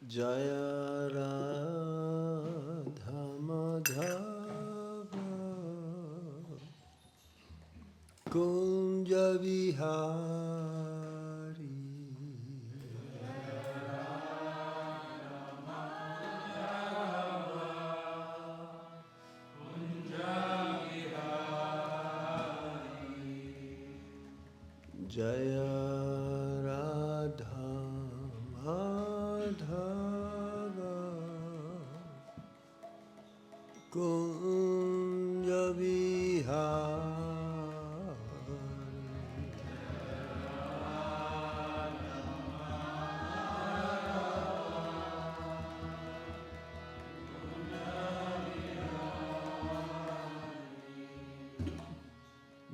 Jaya Radha Madhava Kunja Vihari Jaya Radha Madhava Kunja Vihari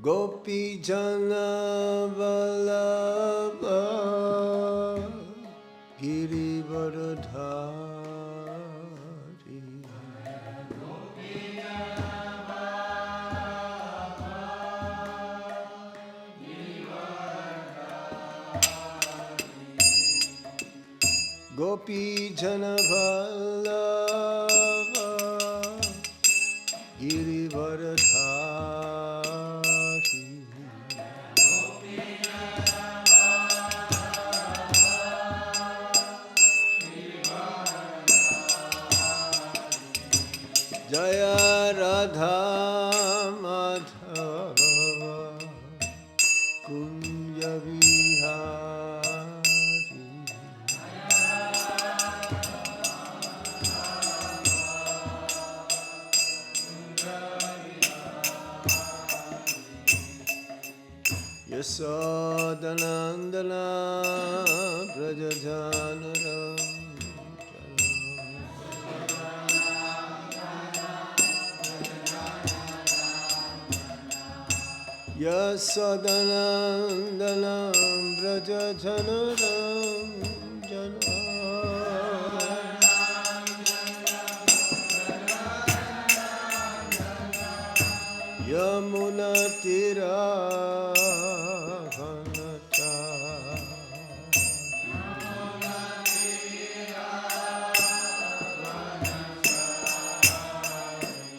Gopi Jana Vallabha Girivardhari Gopi Jana Vallabha Girivardhari Jaya Radha Madhava Kunja Vihari Yasodanandana Vraja Janardana Yasodanandana Vraja Janardana Yamuna Tira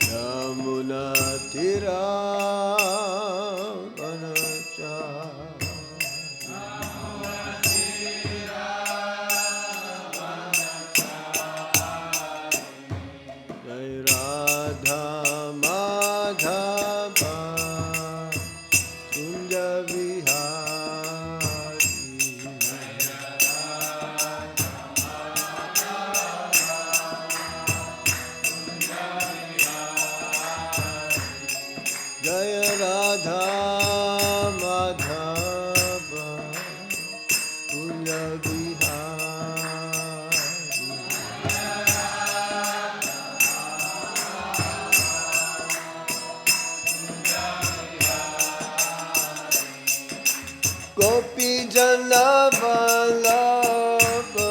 Yamuna Tira Gopi Jana Vallabha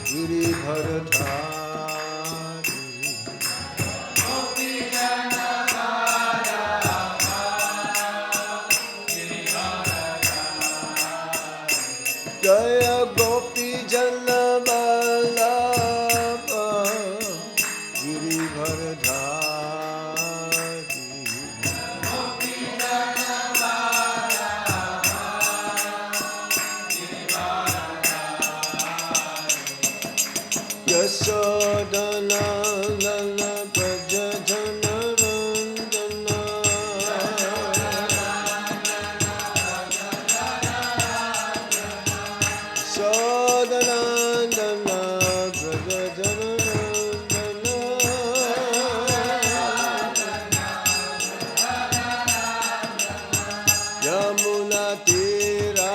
Girivardhari Gopi Jana Vallabha Girivardhari Jaya Gopi Jana Vallabha Girivardhari Yasodanandana Vraja Janardana Yasodanandana Vraja Janardana Yamuna Tira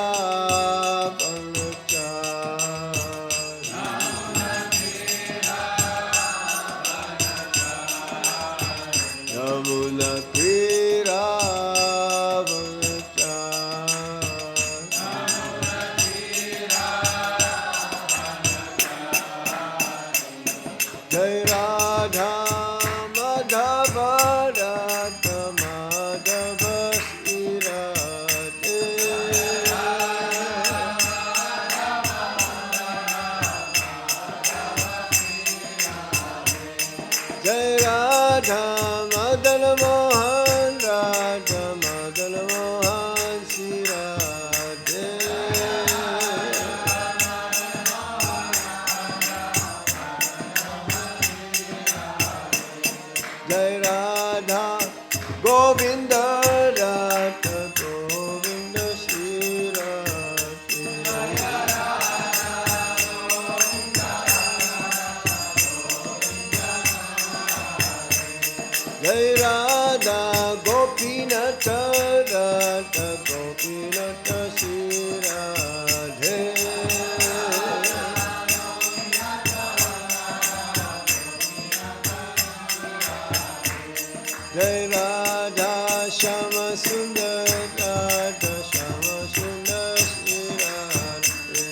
Radha Madan Mohan, Radha Madan Mohan, Sri Radhe. Jai Radha Govinda, Radha Govinda, Sri Radhe. Jai Radha Gopinatha, Radha Gopinatha, Sri Radhe. Jai Radha Shama Sundar, Radha Shama Sundar, Sri Radhe.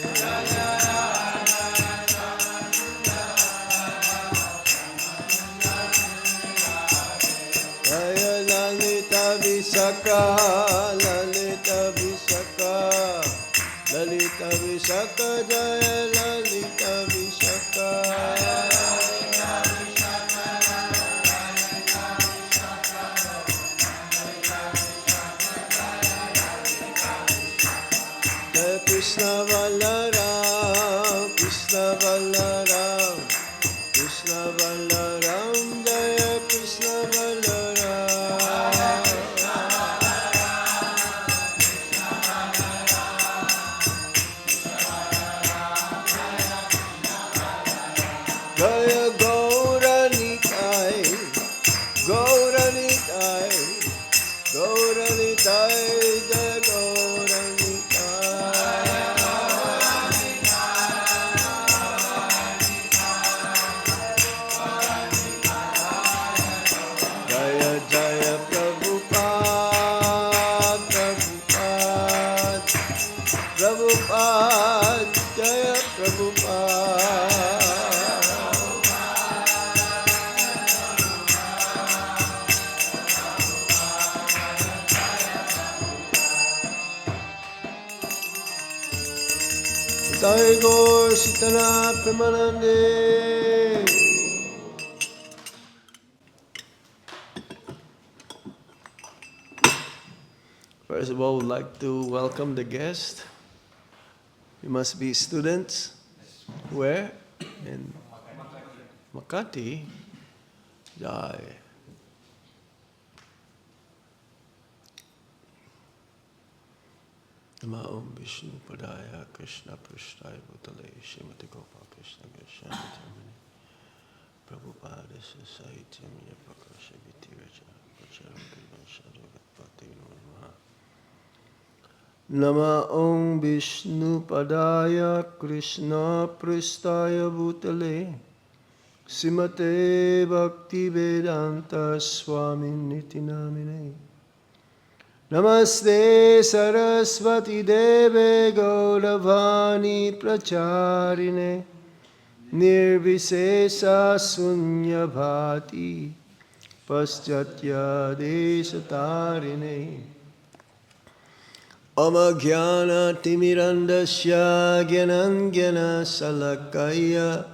Jaya Lalita Visakha, Lalita Visakha, Lalita Visakha, Jaya Lalita Visakha. Jaya Krishna Balaram, Krishna Balaram, Krishna Balaram, Jaya Krishna Balaram. Jaya Gauranitai, Gauranitai, Gauranitai, Jaya Gauranitai. Jaya Jaya Prabhupada, Prabhupada, Prabhupada, Jaya Prabhupada. Jai Gaur Sitana Premanande. First of all, we'd like to welcome the guest. You must be students. Where? In Makati. Jai. Nama Om Vishnu Padaya Krishna Prasthaya Bhutale Srimati Gopal Krishna Goswami Tamani Prabhupada Sahityam Yapakasha Vitiraja Pacharam Kirvanshadagat Bhakti Namaha. Nama Om Vishnu Padaya Krishna Prasthaya Bhutale Srimate Bhakti Vedanta Swami Niti Namine Namaste Saraswati Deve Gauravani Pracharine Nirvisesa Sunyabhati Paschatya Desatarine Amagyana Timirandasya Gyanangyana Salakaya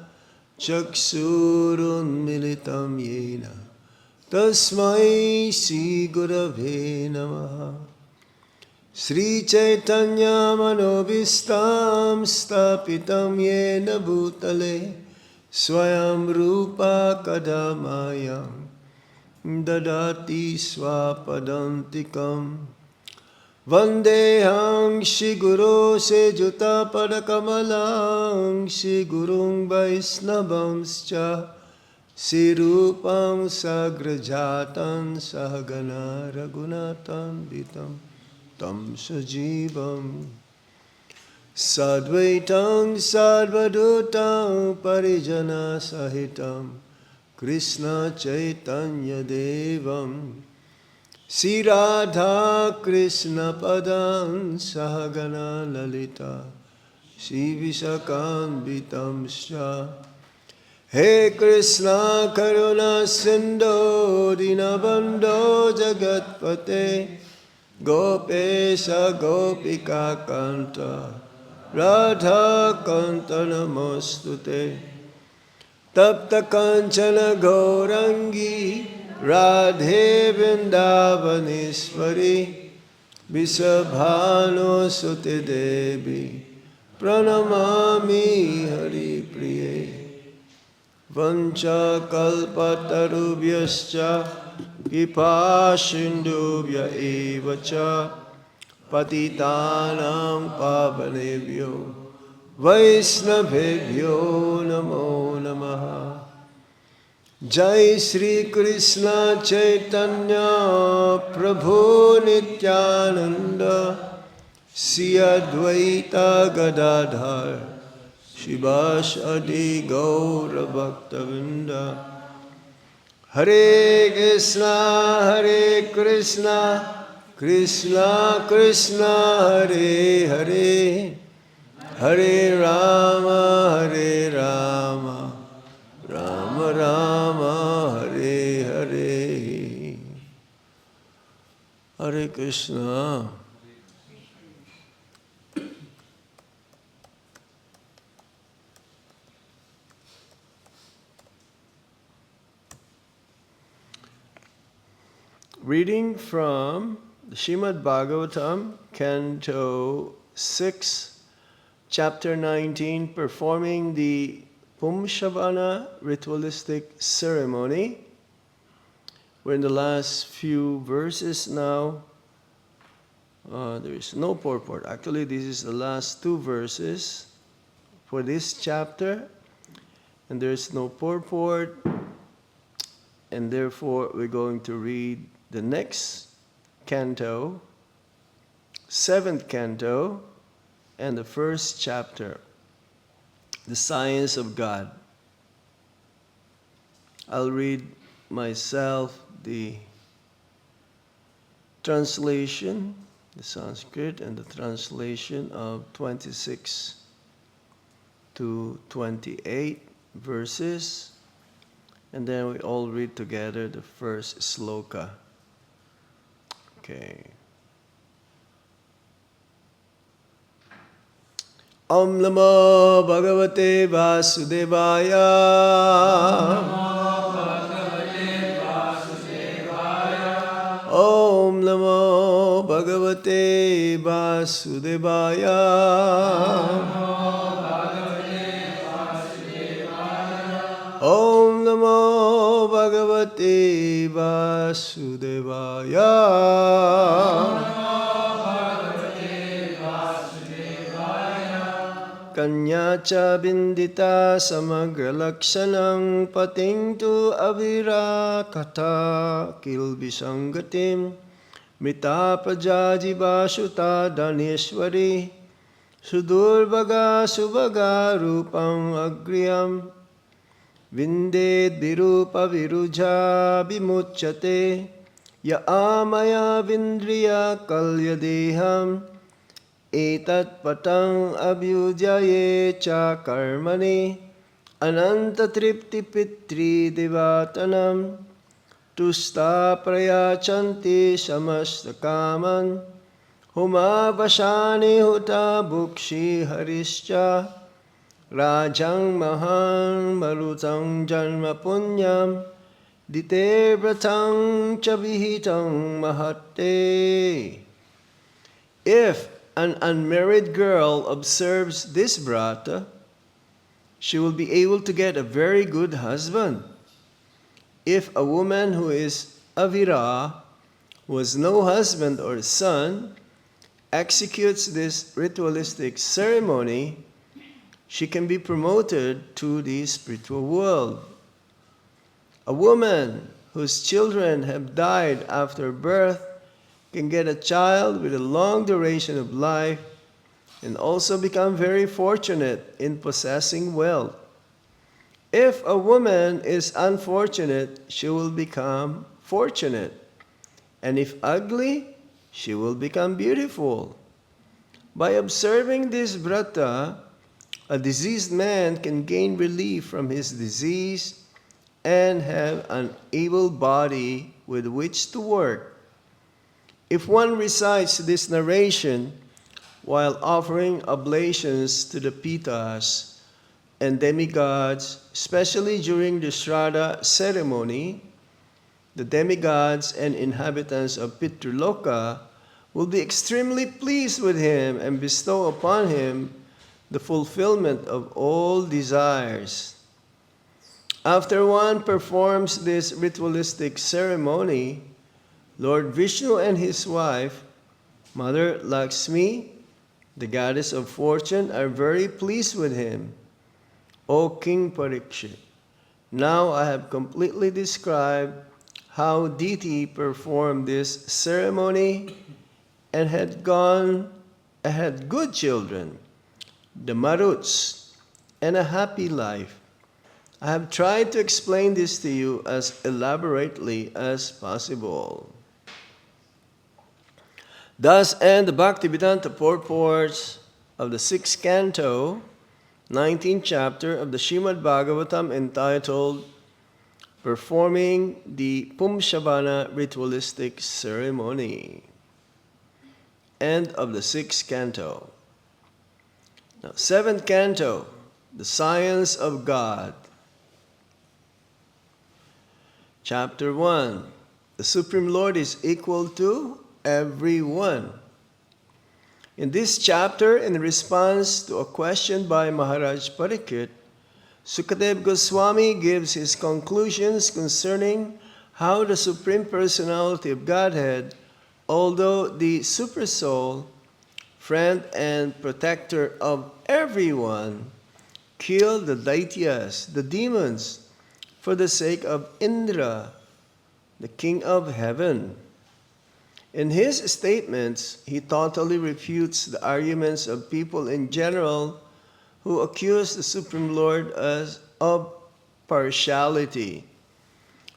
Chaksurun Militam Yena Tasmai Sri Gurave Namaha. Sri Chaitanya Manobhistam Stapitam Yena Bhutale Swayam Rupa Kadamayam Dadati Swapadantikam Vandehang Shri Guru Sejuta Padakamalang Shri Gurung Vaisnavamscha Sirupam Sagrajatan Sahagana Raghunatan Vitam Tam Sajivam Sadvaitam Sadvadutam Parijana Sahitam Krishna Chaitanya Devam Sri Radha Krishna Padam Sahagana Lalita Sri Visakam Vitamscha He Krishna Karuna Sindhu Dinabandho Jagatpate Gopesha Gopika Kanta Radha Kanta Namostute Tapta Kanchana Gaurangi Radhe Vrindavaneshwari Visabhanu Suti Devi Pranamami Hari Priye Vancha kalpatarubhyascha Kipa Sindhubhya evacha Patitanam pavanebhyo Vaisnavebhyo namo namaha. Jai Shri Krishna Chaitanya Prabhu Nityananda Sri Advaita Gadadhar Shivasadi Gaura Bhaktavinda. Hare Krishna, Krishna Krishna, Hare Hare, Hare Rama, Rama Rama, Hare Hare. Hare Krishna. Reading from the Srimad Bhagavatam, Canto 6, Chapter 19, performing the Pumshavana ritualistic ceremony. We're in the last few verses now. There is no purport. Actually, this is the last two verses for this chapter, and there is no purport, and therefore we're going to read the next canto, 7th canto, and the first chapter, The Science of God. I'll read myself the translation, the Sanskrit, and the translation of 26 to 28 verses, and then we all read together the first sloka. Okay. Om Namo Bhagavate Vasudevaya. Om Namo Bhagavate Vasudevaya. Om Namo Bhagavate Vasudevaya. Kanyacha bindita samagra lakshanam patingtu avira kata kilbisangatim mita pajajibashuta daneshwari sudurvaga subhaga rupam agriyam vinded virupa viruja vimuchyate ya amaya vindriya kalyadeham etat patang abhyujaye cha karmani ananta tripti pitri devatanam tusta prayachanti samasta kaman huma vasani huta bhukshi harischa rajang mahang marutang janma punyam dite vratang cha vihitang mahatte. If an unmarried girl observes this brata, she will be able to get a very good husband. If a woman who is avira, who has no husband or son, executes this ritualistic ceremony, she can be promoted to the spiritual world. A woman whose children have died after birth can get a child with a long duration of life and also become very fortunate in possessing wealth. If a woman is unfortunate, she will become fortunate. And if ugly, she will become beautiful. By observing this vrata, a diseased man can gain relief from his disease and have an able body with which to work. If one recites this narration while offering oblations to the Pitas and demigods, especially during the Shraddha ceremony, the demigods and inhabitants of Pitraloka will be extremely pleased with him and bestow upon him the fulfillment of all desires. After one performs this ritualistic ceremony, Lord Vishnu and his wife, Mother Lakshmi, the goddess of fortune, are very pleased with him. O King Parikshit, now I have completely described how deity performed this ceremony and had good children, the Maruts, and a happy life. I have tried to explain this to you as elaborately as possible. Thus end the Bhaktivedanta purports of the 6th canto, 19th chapter of the Srimad Bhagavatam, entitled Performing the Pumshavana Ritualistic Ceremony. End of the 6th canto. Now, 7th canto, the Science of God. Chapter 1, the Supreme Lord is equal to everyone. In this chapter, in response to a question by Maharaj Parikshit, Sukadeva Goswami gives his conclusions concerning how the Supreme Personality of Godhead, although the Supersoul, friend and protector of everyone, killed the Daityas, the demons, for the sake of Indra, the king of heaven. In his statements, he totally refutes the arguments of people in general who accuse the Supreme Lord of partiality.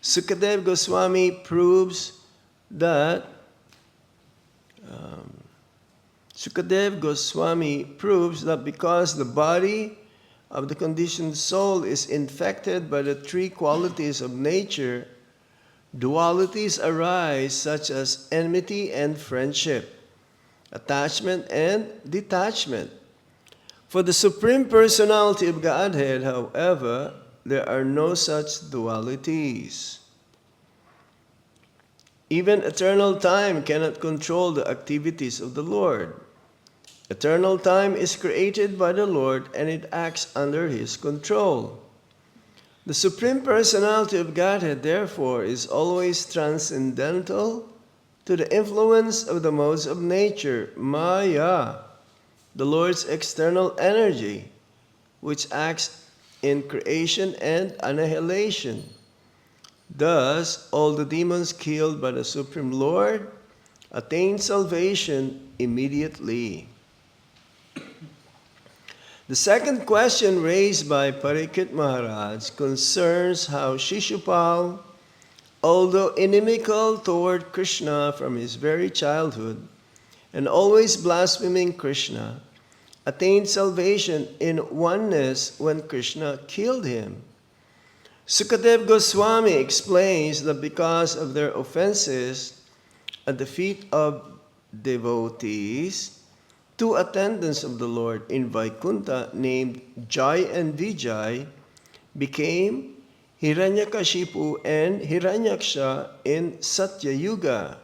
Sukadeva Goswami proves that because the body of the conditioned soul is infected by the three qualities of nature, dualities arise such as enmity and friendship, attachment and detachment. For the Supreme Personality of Godhead, however, there are no such dualities. Even eternal time cannot control the activities of the Lord. Eternal time is created by the Lord and it acts under His control. The Supreme Personality of Godhead, therefore, is always transcendental to the influence of the modes of nature, Maya, the Lord's external energy, which acts in creation and annihilation. Thus, all the demons killed by the Supreme Lord attain salvation immediately. The second question raised by Parikshit Maharaj concerns how Shishupal, although inimical toward Krishna from his very childhood and always blaspheming Krishna, attained salvation in oneness when Krishna killed him. Sukadeva Goswami explains that because of their offenses at the feet of devotees, two attendants of the Lord in Vaikuntha named Jai and Vijay became Hiranyakashipu and Hiranyaksha in Satya Yuga,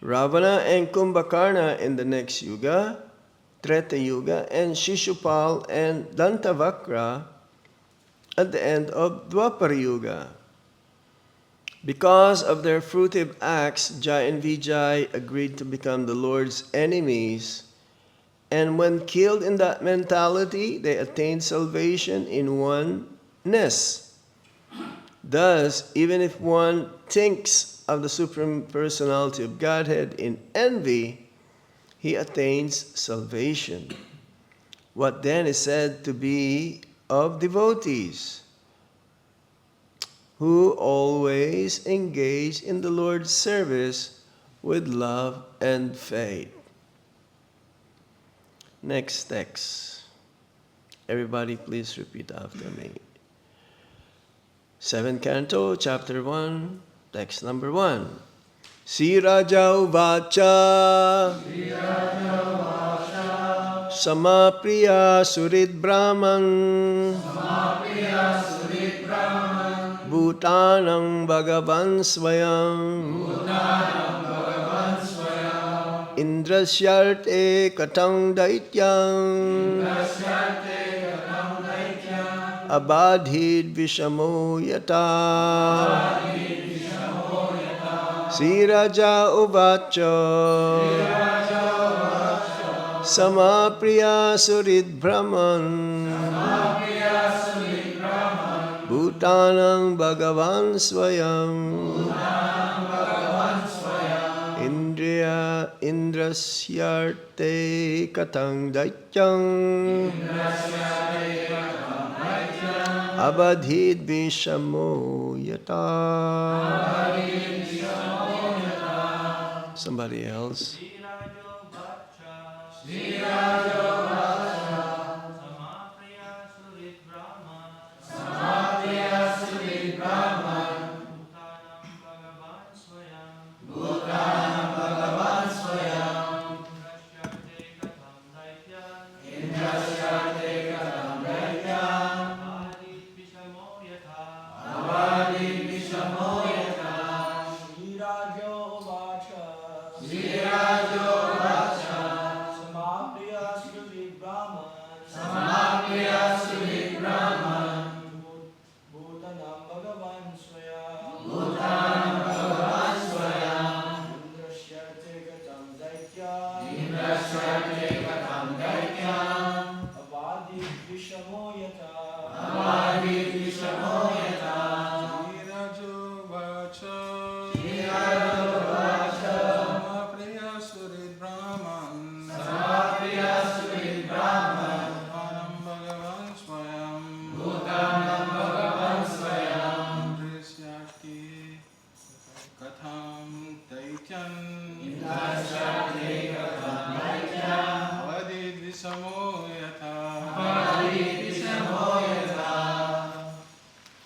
Ravana and Kumbhakarna in the next Yuga, Treta Yuga, and Shishupal and Dantavakra at the end of Dwapara Yuga. Because of their fruitive acts, Jai and Vijay agreed to become the Lord's enemies, and when killed in that mentality, they attained salvation in oneness. Thus, even if one thinks of the Supreme Personality of Godhead in envy, he attains salvation. What then is said to be of devotees who always engage in the Lord's service with love and faith? Next text. Everybody please repeat after me. 7th Canto, Chapter 1, text number 1. Sri Raja Uvacha Samapriya Surit Brahman Bhut Bhutanam Bhagavan Swayam Indrasyarte Katang Daityam Abadhid Vishamo Yata Sri Raja Uvacha Samapriya Surid Brahman Bhutanam Bhagavan Swayam Indrasyarte Katang Daityam Abadhid Vishamo Yata. Somebody else.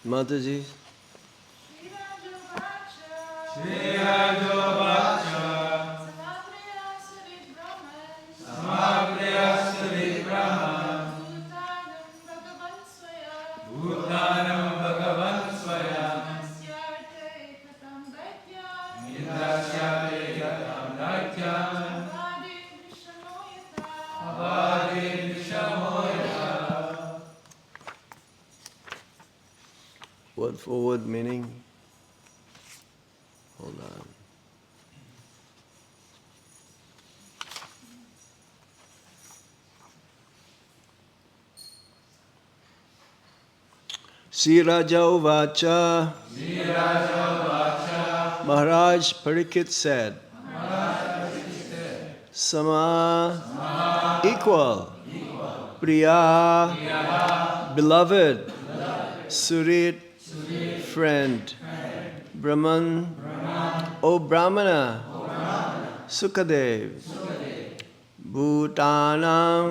Mataji. Word for word meaning. Hold on. Sri Raja Uvacha. Maharaj Parikshit said. Sama, equal. Priya, beloved. Surit, friend. Brahman, O Brahmana. Sukadev. Bhutanam,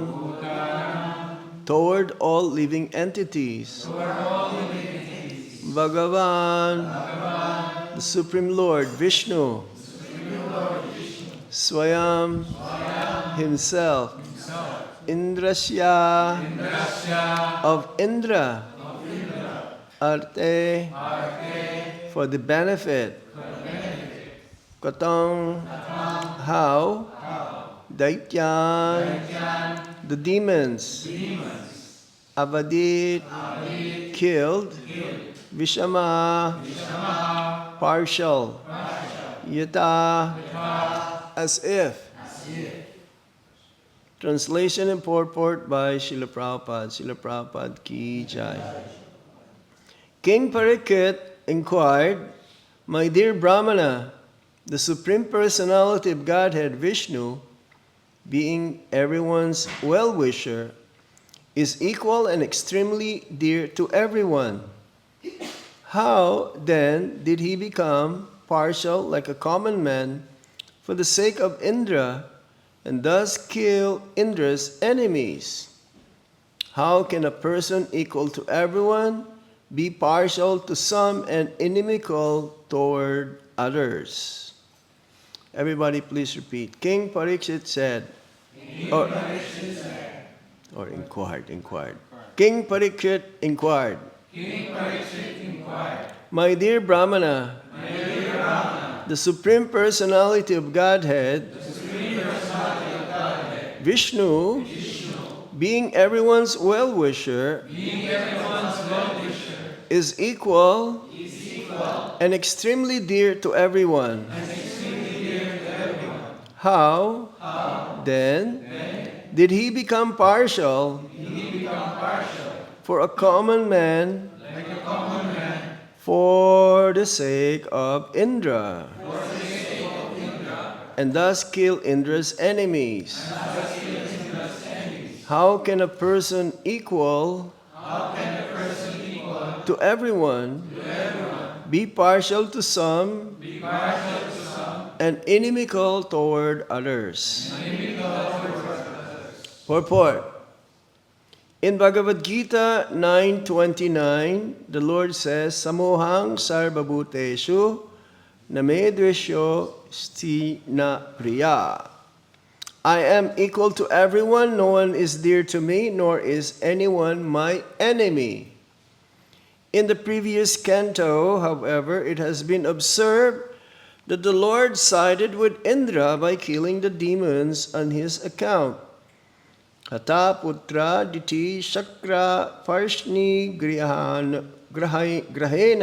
toward all living entities. Bhagavan, the Supreme Lord, Vishnu. Swayam, himself. Indrasya, of Indra. Arte, for the benefit. Katang, how. Daityan, the demons. Avadit, killed. Vishama, partial. Yata, as if. Translation and purport by Srila Prabhupada. Srila Prabhupada ki jai. King Parikshit inquired, my dear Brahmana, the Supreme Personality of Godhead, Vishnu, being everyone's well-wisher, is equal and extremely dear to everyone. How, then, did he become partial like a common man for the sake of Indra and thus kill Indra's enemies? How can a person equal to everyone be partial to some and inimical toward others? Everybody please repeat. King Parikshit said, or inquired. King Parikshit inquired. My dear Brahmana, the Supreme Personality of Godhead, Vishnu, being everyone's well-wisher, is equal and extremely dear to everyone. How, then, did he become partial for a common man for the sake of Indra, and thus kill Indra's enemies? How can a person equal to everyone be partial to some and inimical toward others? Purport. In Bhagavad Gita 9:29, the Lord says, Samohang sarvabhuteshu namedvesho sti na priya. I am equal to everyone, no one is dear to me, nor is anyone my enemy. In the previous canto, however, it has been observed that the Lord sided with Indra by killing the demons on his account. Hata putra diti shakra parshni grahena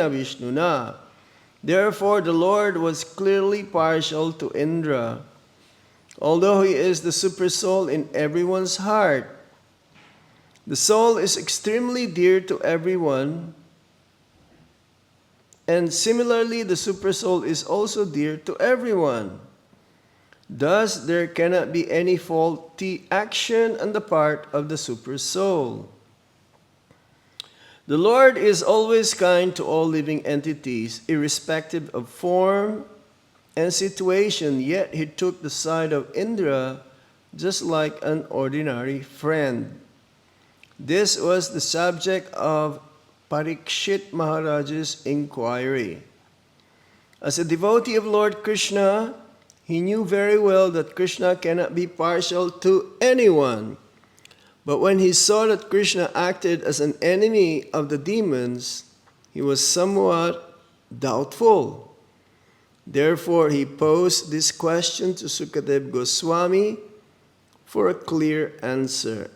vishnuna. Therefore the Lord was clearly partial to Indra. Although he is the super soul in everyone's heart, the soul is extremely dear to everyone, and similarly the super soul is also dear to everyone. Thus, there cannot be any faulty action on the part of the super soul. The Lord is always kind to all living entities, irrespective of form and situation, yet he took the side of Indra just like an ordinary friend. This was the subject of Parikshit Maharaj's inquiry. As a devotee of Lord Krishna, he knew very well that Krishna cannot be partial to anyone. But when he saw that Krishna acted as an enemy of the demons, he was somewhat doubtful. Therefore, he posed this question to Sukadeva Goswami for a clear answer.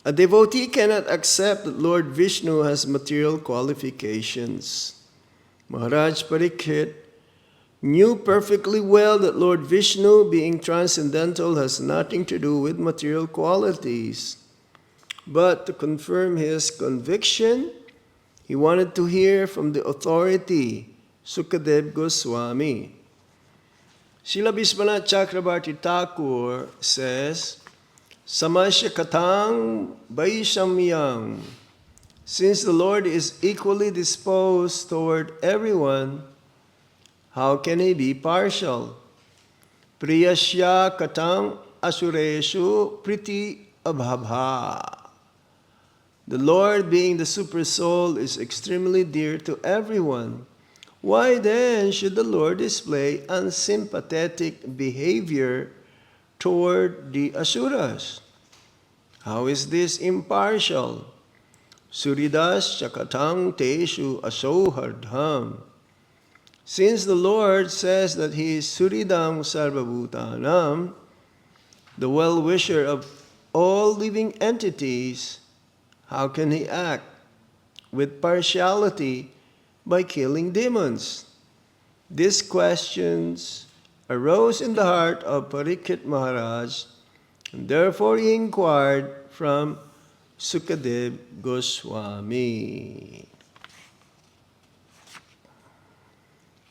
A devotee cannot accept that Lord Vishnu has material qualifications. Maharaj Parikshit knew perfectly well that Lord Vishnu, being transcendental, has nothing to do with material qualities. But to confirm his conviction, he wanted to hear from the authority, Sukadeva Goswami. Srila Vishwanath Chakrabarti Thakur says, Samasya katang vaishamyam. Since the Lord is equally disposed toward everyone, how can he be partial? Priyasya katang asureshu priti abhabha. The Lord, being the super soul, is extremely dear to everyone. Why then should the Lord display unsympathetic behavior toward the asuras? How is this impartial? Suridas chakatang teshu asohardham. Since the Lord says that he is Suridam Sarvabhutanam, the well-wisher of all living entities, how can he act with partiality by killing demons? These questions arose in the heart of Parikshit Maharaj, and therefore he inquired from Sukadeva Goswami.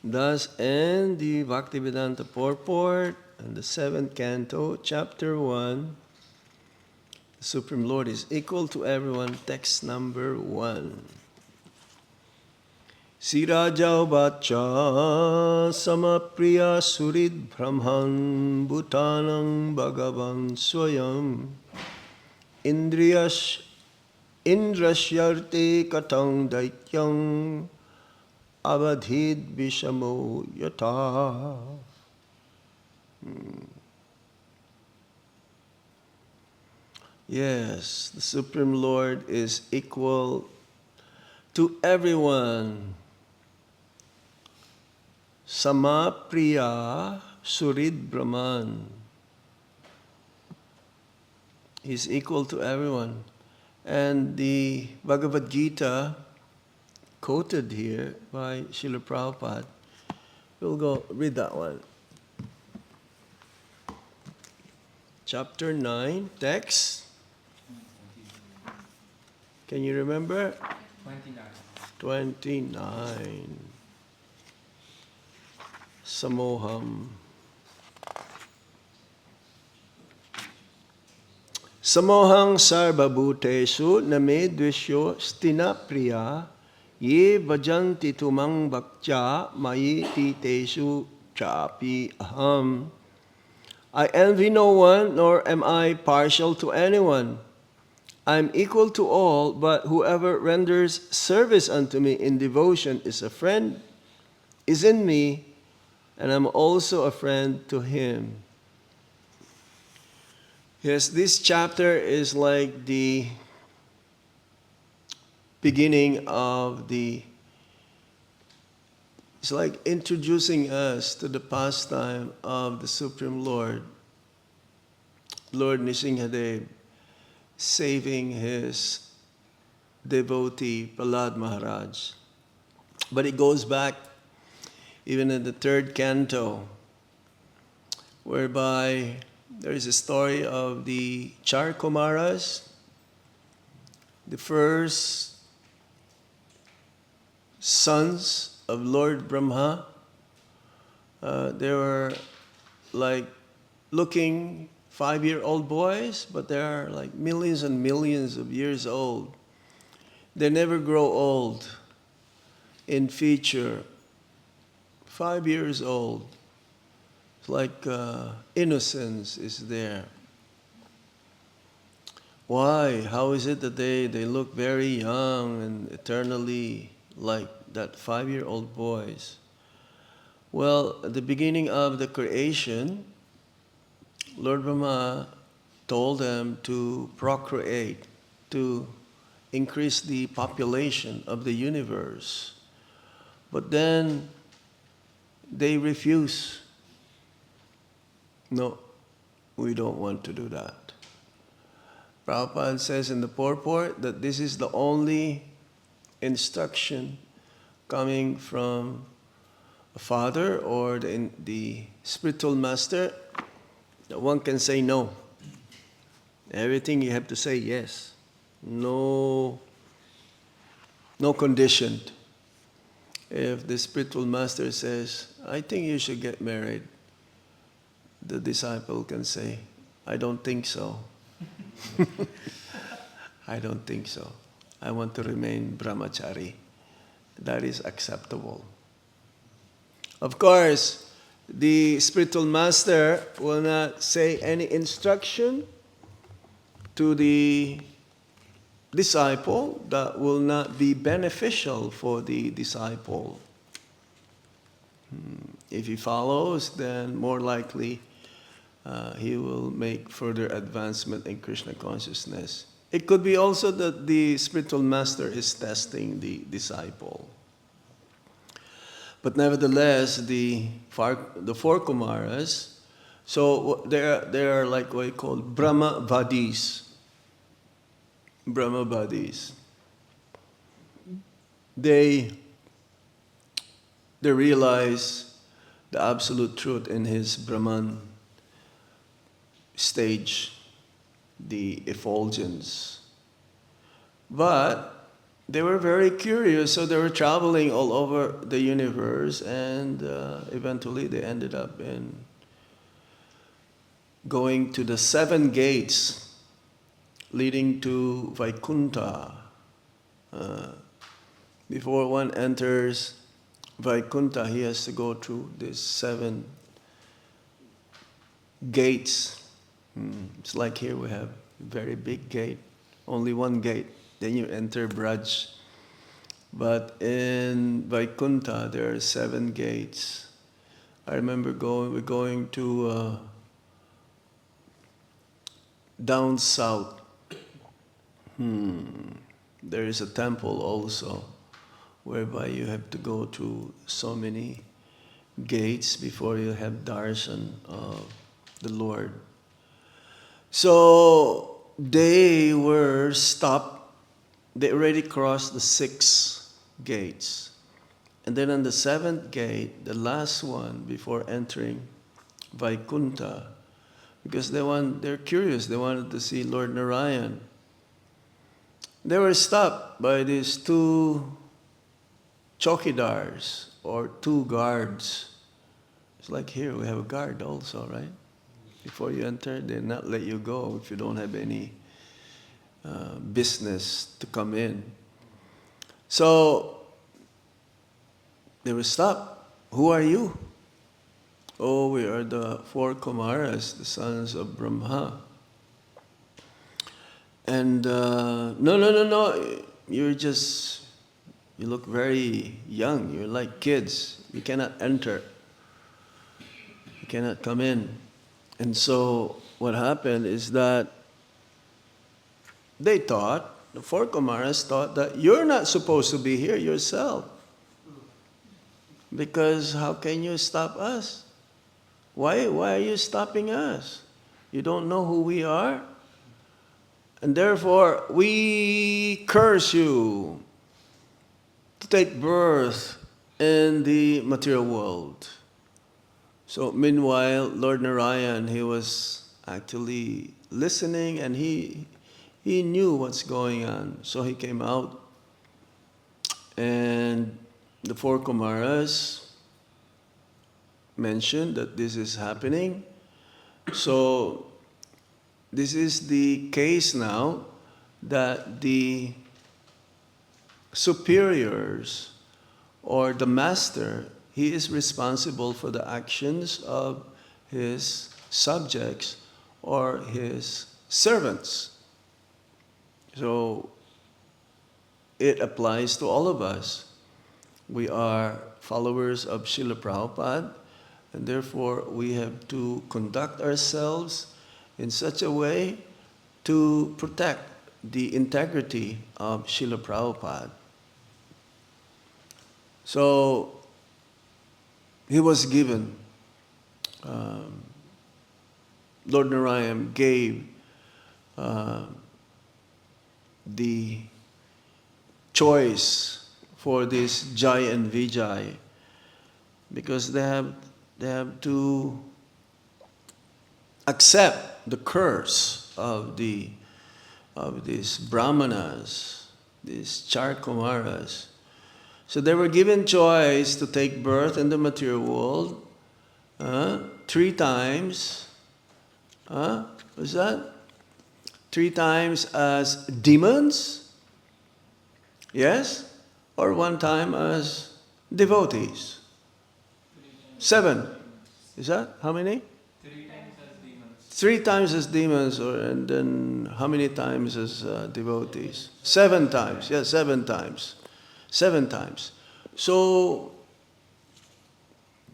Thus end the Bhaktivedanta purport and the 7th canto, chapter 1. The Supreme Lord is equal to everyone, text number 1. Siraja Vacha Samapriya Surid Brahman Bhutanang Bhagavan Swayam Indrasyarte Katang Daityang Avadhid Vishamo Yata. Yes, the Supreme Lord is equal to everyone. Samapriya Surid Brahman. He's equal to everyone. And the Bhagavad Gita quoted here by Srila Prabhupada. We'll go read that one. Chapter 9, text. Can you remember? 29. Samoham. Samohang sarva bhutesu name dvishyo stina priya ye bhajanti tumang bhaktya mayi titesu chapi aham. I envy no one, nor am I partial to anyone. I am equal to all, but whoever renders service unto me in devotion is a friend, is in me, and I'm also a friend to him. Yes, this chapter is like the beginning of it's like introducing us to the pastime of the Supreme Lord, Lord Nrsimhadev, saving his devotee Prahlad Maharaj. But it goes back even in the third canto, whereby there is a story of the Char Kumaras, the first sons of Lord Brahma. They were like looking 5-year-old boys, but they are like millions and millions of years old. They never grow old in feature. 5 years old. It's like innocence is there. Why? How is it that they look very young and eternally like that 5-year-old boys? Well, at the beginning of the creation, Lord Brahma told them to procreate, to increase the population of the universe. But then they refuse. No, we don't want to do that. Prabhupada says in the purport that this is the only instruction coming from a father or the spiritual master that one can say no. Everything you have to say yes. No conditioned. If the spiritual master says, I think you should get married, the disciple can say, I don't think so. I don't think so. I want to remain brahmachari. That is acceptable. Of course, the spiritual master will not say any instruction to the disciple that will not be beneficial for the disciple. If he follows, then more likely he will make further advancement in Krishna consciousness. It could be also that the spiritual master is testing the disciple. But nevertheless, the four Kumaras, so they are like what you call Brahmavadis. Brahmavadis. They realize the absolute truth in his Brahman stage, the effulgence. But they were very curious, so they were traveling all over the universe, and eventually they ended up in going to the 7 gates leading to Vaikuntha. Before one enters Vaikuntha, he has to go through these 7 gates. It's like here we have a very big gate, only one gate. Then you enter Braj. But in Vaikuntha, there are 7 gates. I remember we're going to down south. There is a temple also, whereby you have to go to so many gates before you have darshan of the Lord. So they were stopped. They already crossed the 6 gates. And then on the 7th gate, the last one before entering Vaikunta, because they're curious, they wanted to see Lord Narayan. They were stopped by these 2 chokidars, or 2 guards. It's like here, we have a guard also, right? Before you enter, they'll not let you go if you don't have any business to come in. So, they were stopped. Who are you? Oh, we are the 4 Kumaras, the sons of Brahma. And no, you look very young. You're like kids. You cannot enter. You cannot come in. And so what happened is that the 4 Kumaras thought that you're not supposed to be here yourself. Because how can you stop us? Why are you stopping us? You don't know who we are? And therefore, we curse you to take birth in the material world. So meanwhile, Lord Narayan, he was actually listening, and he knew what's going on. So he came out, and the 4 Kumaras mentioned that this is happening. So this is the case now that the superiors or the master, he is responsible for the actions of his subjects or his servants. So it applies to all of us. We are followers of Srila Prabhupada, and therefore we have to conduct ourselves in such a way to protect the integrity of Srila Prabhupada. So he was given, Lord Narayan gave the choice for this Jai and Vijay, because they have to accept the curse of these Brahmanas, these Char Kumaras. So they were given choice to take birth in the material world 3 times. What's that? 3 times as demons, yes, or 1 time as devotees. 7. Is that how many? 3 times as demons. 3 times as demons, and then how many times as devotees? 7 times. Yeah, 7 times. 7 times. So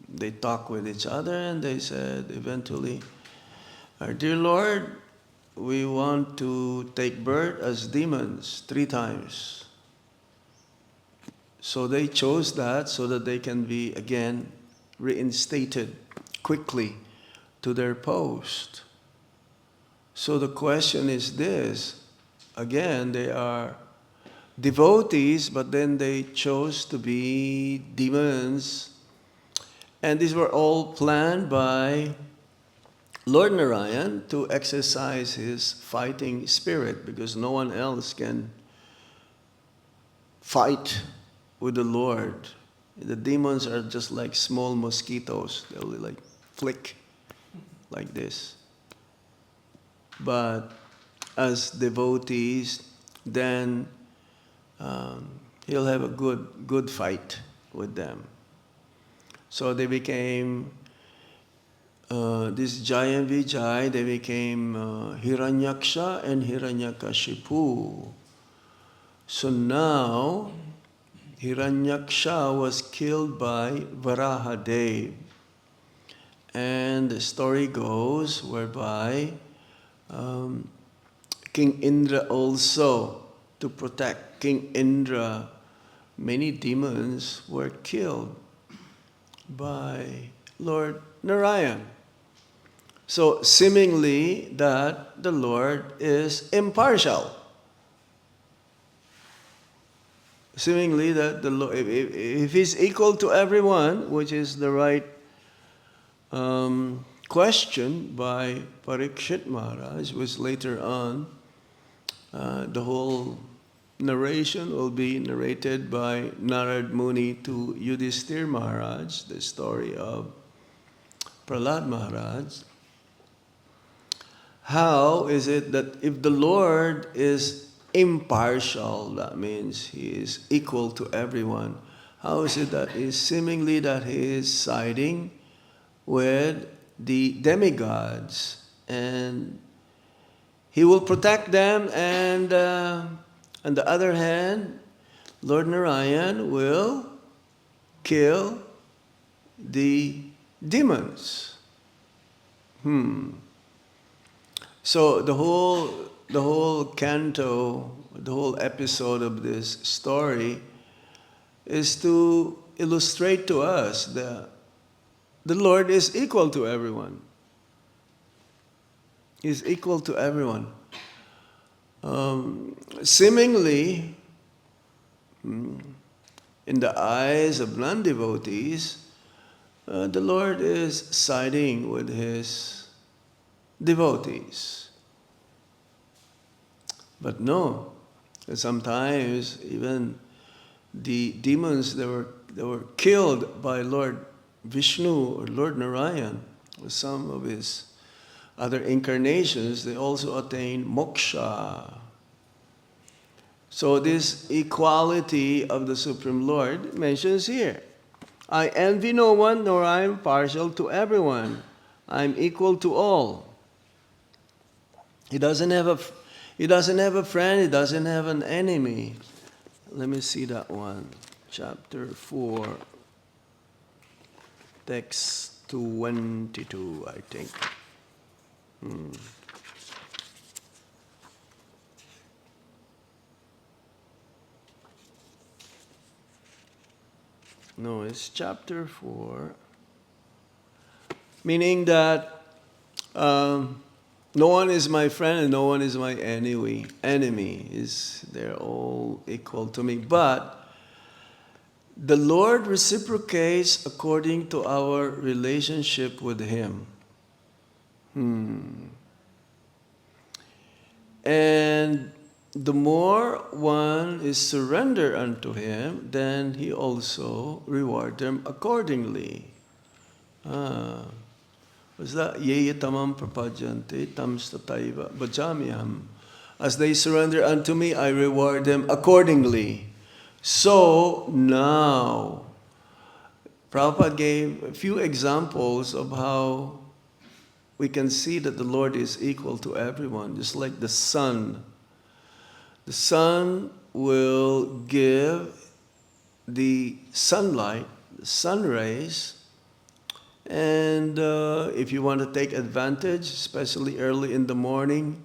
they talked with each other, and they said eventually, "Our dear Lord, we want to take birth as demons 3 times." So they chose that so that they can be again reinstated quickly to their post. So the question is this, again, they are devotees, but then they chose to be demons. And these were all planned by Lord Narayan to exercise his fighting spirit, because no one else can fight with the Lord. The demons are just like small mosquitoes. They'll like flick like this. But as devotees, then he'll have a good fight with them. So they became this Jai and Vijay. They became Hiranyaksha and Hiranyakashipu. So now Hiranyaksha was killed by Varaha Dev. And the story goes whereby King Indra also, to protect King Indra, many demons were killed by Lord Narayan. So seemingly that the Lord is impartial. Seemingly that the Lord, if He's equal to everyone, which is the right question by Parikshit Maharaj, which later on the whole narration will be narrated by Narad Muni to Yudhishthir Maharaj, the story of Prahlad Maharaj. How is it that if the Lord is impartial, that means He is equal to everyone, how is it that is seemingly that He is siding with the demigods and He will protect them, and on the other hand, Lord Narayan will kill the demons? So the whole canto, the whole episode of this story is to illustrate to us that the Lord is equal to everyone. He is equal to everyone. Seemingly, in the eyes of non-devotees, the Lord is siding with His devotees. But no, sometimes even the demons that were killed by Lord Vishnu or Lord Narayan, or some of his other incarnations, they also attain moksha. So this equality of the Supreme Lord mentions here. I envy no one, nor I am partial to everyone. I am equal to all. He doesn't have a friend, he doesn't have an enemy. Let me see that one. Chapter 4, text 22, I think. No, it's chapter 4. Meaning that no one is my friend and no one is my enemy. They're all equal to me. But the Lord reciprocates according to our relationship with Him. And the more one is surrendered unto Him, then He also reward them accordingly. Was that ye tamam prapajante tam stataiva bhajamyaham? As they surrender unto me, I reward them accordingly. So now, Prabhupada gave a few examples of how we can see that the Lord is equal to everyone, just like the sun. The sun will give the sunlight, the sun rays, and if you want to take advantage, especially early in the morning,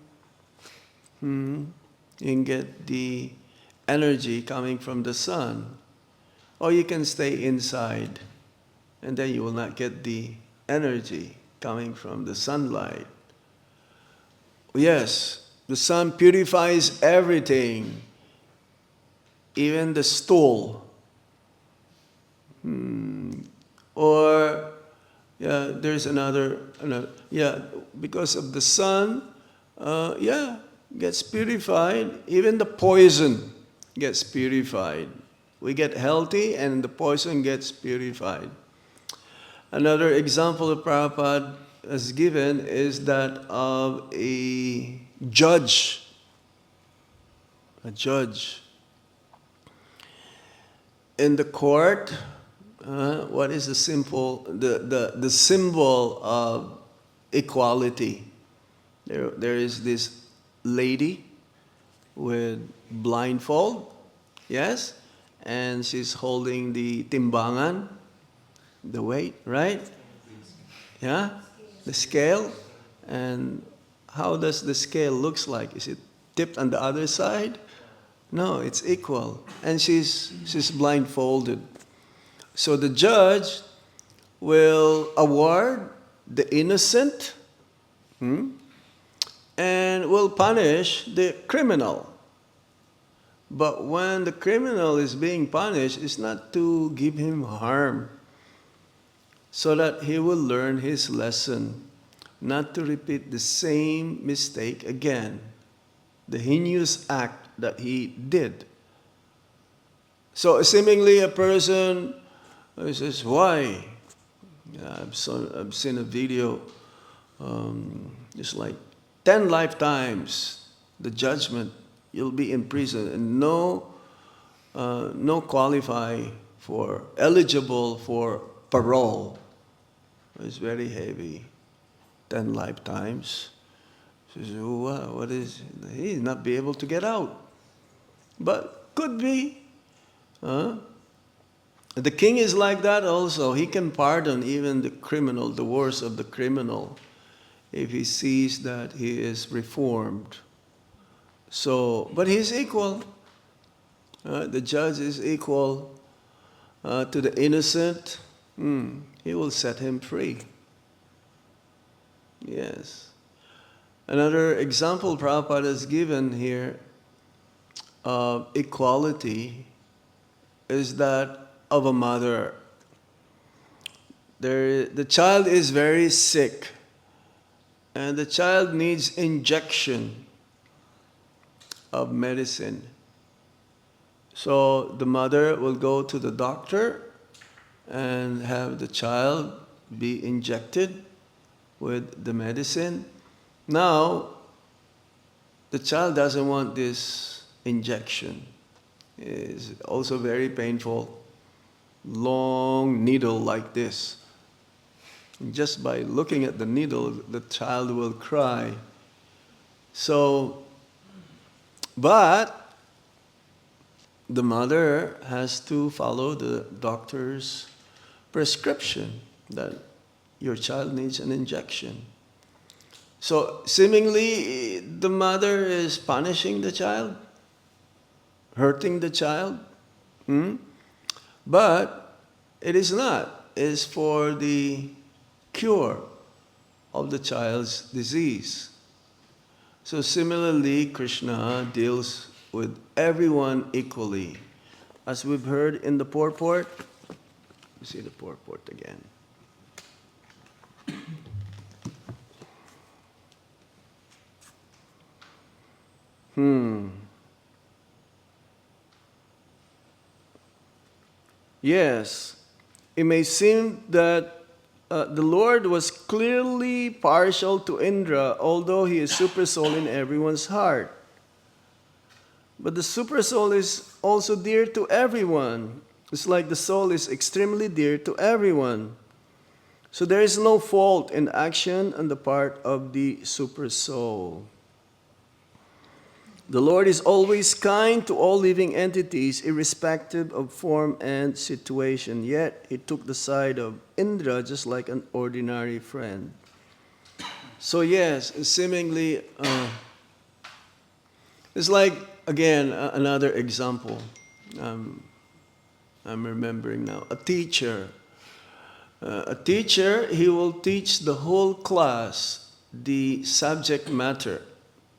you can get the energy coming from the sun. Or you can stay inside, and then you will not get the energy coming from the sunlight. Yes, the sun purifies everything, even the stool. Or, there's another, because of the sun, gets purified. Even the poison gets purified. We get healthy and the poison gets purified. Another example of Prabhupada has given is that of a judge. A judge. In the court, what is the symbol of equality? There is this lady with blindfold, yes? And she's holding the timbangan, the weight, right? Yeah? The scale. And how does the scale looks like? Is it tipped on the other side? No, it's equal. And she's blindfolded. So the judge will award the innocent, and will punish the criminal. But when the criminal is being punished, it's not to give him harm, so that he will learn his lesson, not to repeat the same mistake again, the heinous act that he did. So seemingly a person says, why? Yeah, I've seen a video, it's like 10 lifetimes, the judgment, you'll be in prison, and no eligible for parole. It's very heavy, 10 lifetimes. Says, what is, he'll not be able to get out. But could be. The king is like that also. He can pardon even the criminal, the worst of the criminal, if he sees that he is reformed. So, but he's equal. The judge is equal to the innocent. He will set him free. Yes. Another example Prabhupada has given here of equality is that of a mother. The child is very sick, and the child needs injection of medicine. So the mother will go to the doctor and have the child be injected with the medicine. Now, the child doesn't want this injection. It's also very painful. Long needle like this. Just by looking at the needle, the child will cry. So, but the mother has to follow the doctor's prescription that your child needs an injection. So seemingly the mother is punishing the child, hurting the child. But it is not. It's for the cure of the child's disease. So similarly, Krishna deals with everyone equally. As we've heard in the purport, you see the purport again. Yes, it may seem that the Lord was clearly partial to Indra, although he is super soul in everyone's heart. But the super soul is also dear to everyone. It's like the soul is extremely dear to everyone. So there is no fault in action on the part of the super soul. The Lord is always kind to all living entities, irrespective of form and situation. Yet, he took the side of Indra just like an ordinary friend. So yes, seemingly, it's like, again, another example. I'm remembering now. A teacher, he will teach the whole class the subject matter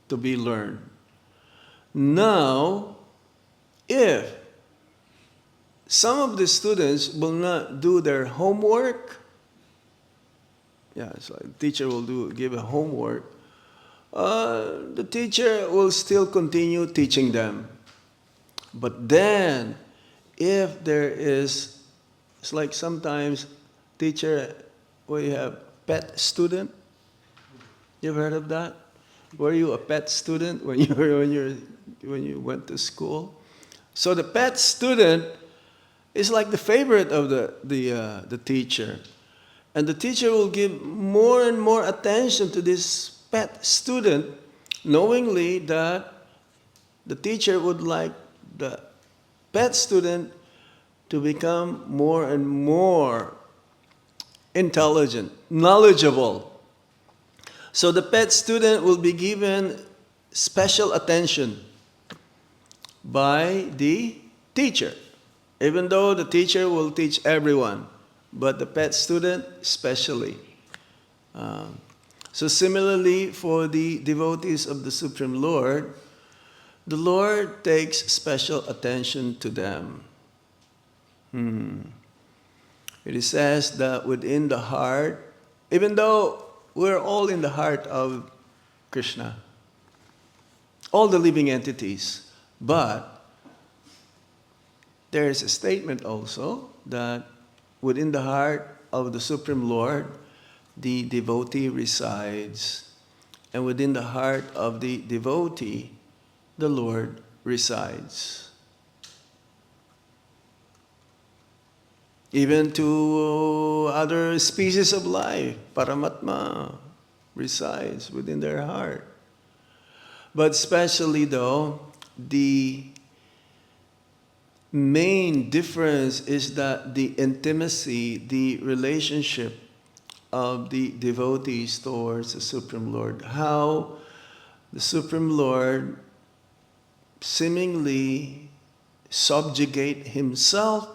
to be learned. Now, if some of the students will not do their homework, so the teacher will give a homework, the teacher will still continue teaching them. But then, if there is, it's like sometimes teacher, we have pet student. You ever heard of that? Were you a pet student when you went to school? So the pet student is like the favorite of the teacher, and the teacher will give more and more attention to this pet student, knowingly that the teacher would like the pet student to become more and more intelligent, knowledgeable. So the pet student will be given special attention by the teacher, even though the teacher will teach everyone. but the pet student especially. So similarly, for the devotees of the Supreme Lord, the Lord takes special attention to them. It says that within the heart, even though we're all in the heart of Krishna, all the living entities, but there is a statement also that within the heart of the Supreme Lord, the devotee resides, and within the heart of the devotee, the Lord resides. Even to other species of life, Paramatma resides within their heart. But especially though, the main difference is that the intimacy, the relationship of the devotees towards the Supreme Lord, how the Supreme Lord seemingly subjugate himself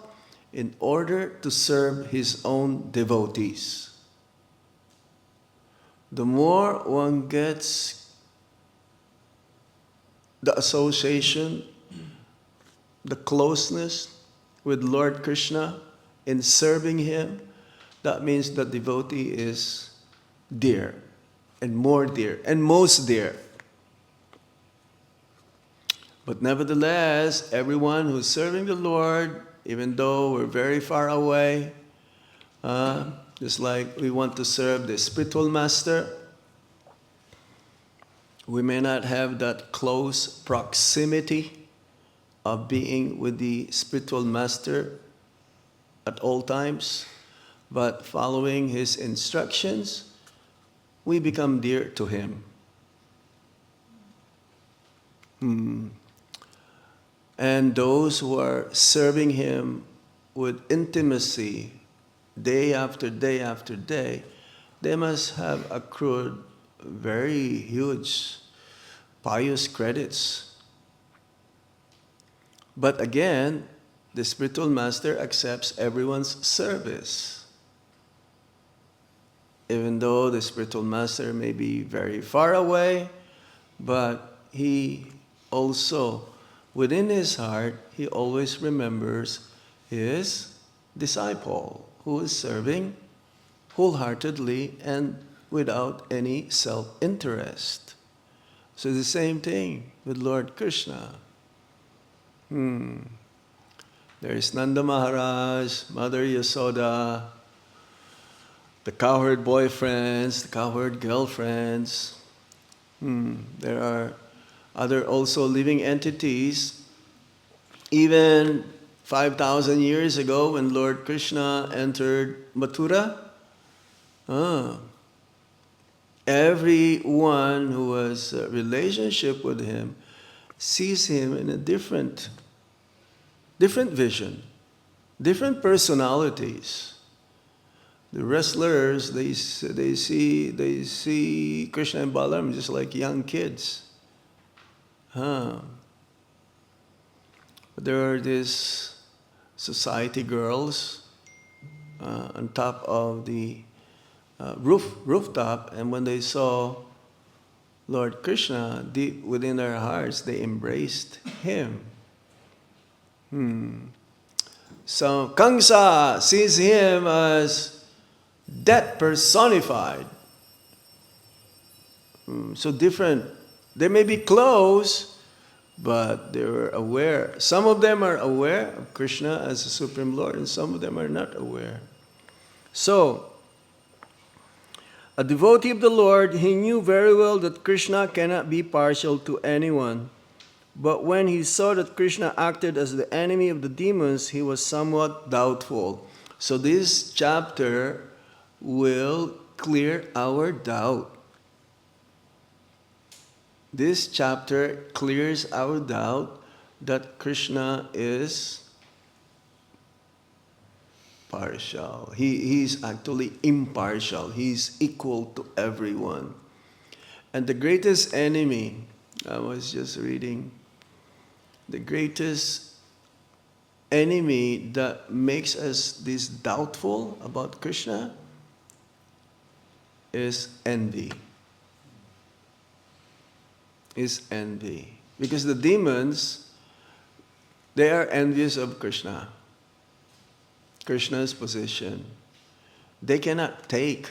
in order to serve his own devotees. The more one gets the association, the closeness with Lord Krishna in serving him, that means the devotee is dear and more dear and most dear. But nevertheless, everyone who's serving the Lord, even though we're very far away, just like we want to serve the spiritual master, we may not have that close proximity of being with the spiritual master at all times, but following his instructions, we become dear to him. And those who are serving him with intimacy, day after day after day, they must have accrued very huge pious credits. But again, the spiritual master accepts everyone's service. Even though the spiritual master may be very far away, but he also, within his heart, he always remembers his disciple who is serving wholeheartedly and without any self-interest. So the same thing with Lord Krishna. There is Nanda Maharaj, Mother Yasoda, the cowherd boyfriends, the cowherd girlfriends. There are other also living entities. Even 5,000 years ago when Lord Krishna entered Mathura, everyone who has a relationship with him sees him in a different vision, different personalities. The wrestlers, they see Krishna and Balaram just like young kids. But there are these society girls on top of the rooftop, and when they saw Lord Krishna, deep within their hearts, they embraced him. So Kamsa sees him as death personified. So different. They may be close, but they were aware. Some of them are aware of Krishna as the Supreme Lord, and some of them are not aware. So, a devotee of the Lord, he knew very well that Krishna cannot be partial to anyone. But when he saw that Krishna acted as the enemy of the demons, he was somewhat doubtful. So this chapter will clear our doubt. This chapter clears our doubt that Krishna is partial. He is actually impartial. He is equal to everyone. And the greatest enemy, I was just reading, the greatest enemy that makes us this doubtful about Krishna is envy. Is envy. Because the demons, they are envious of Krishna. Krishna's position. They cannot take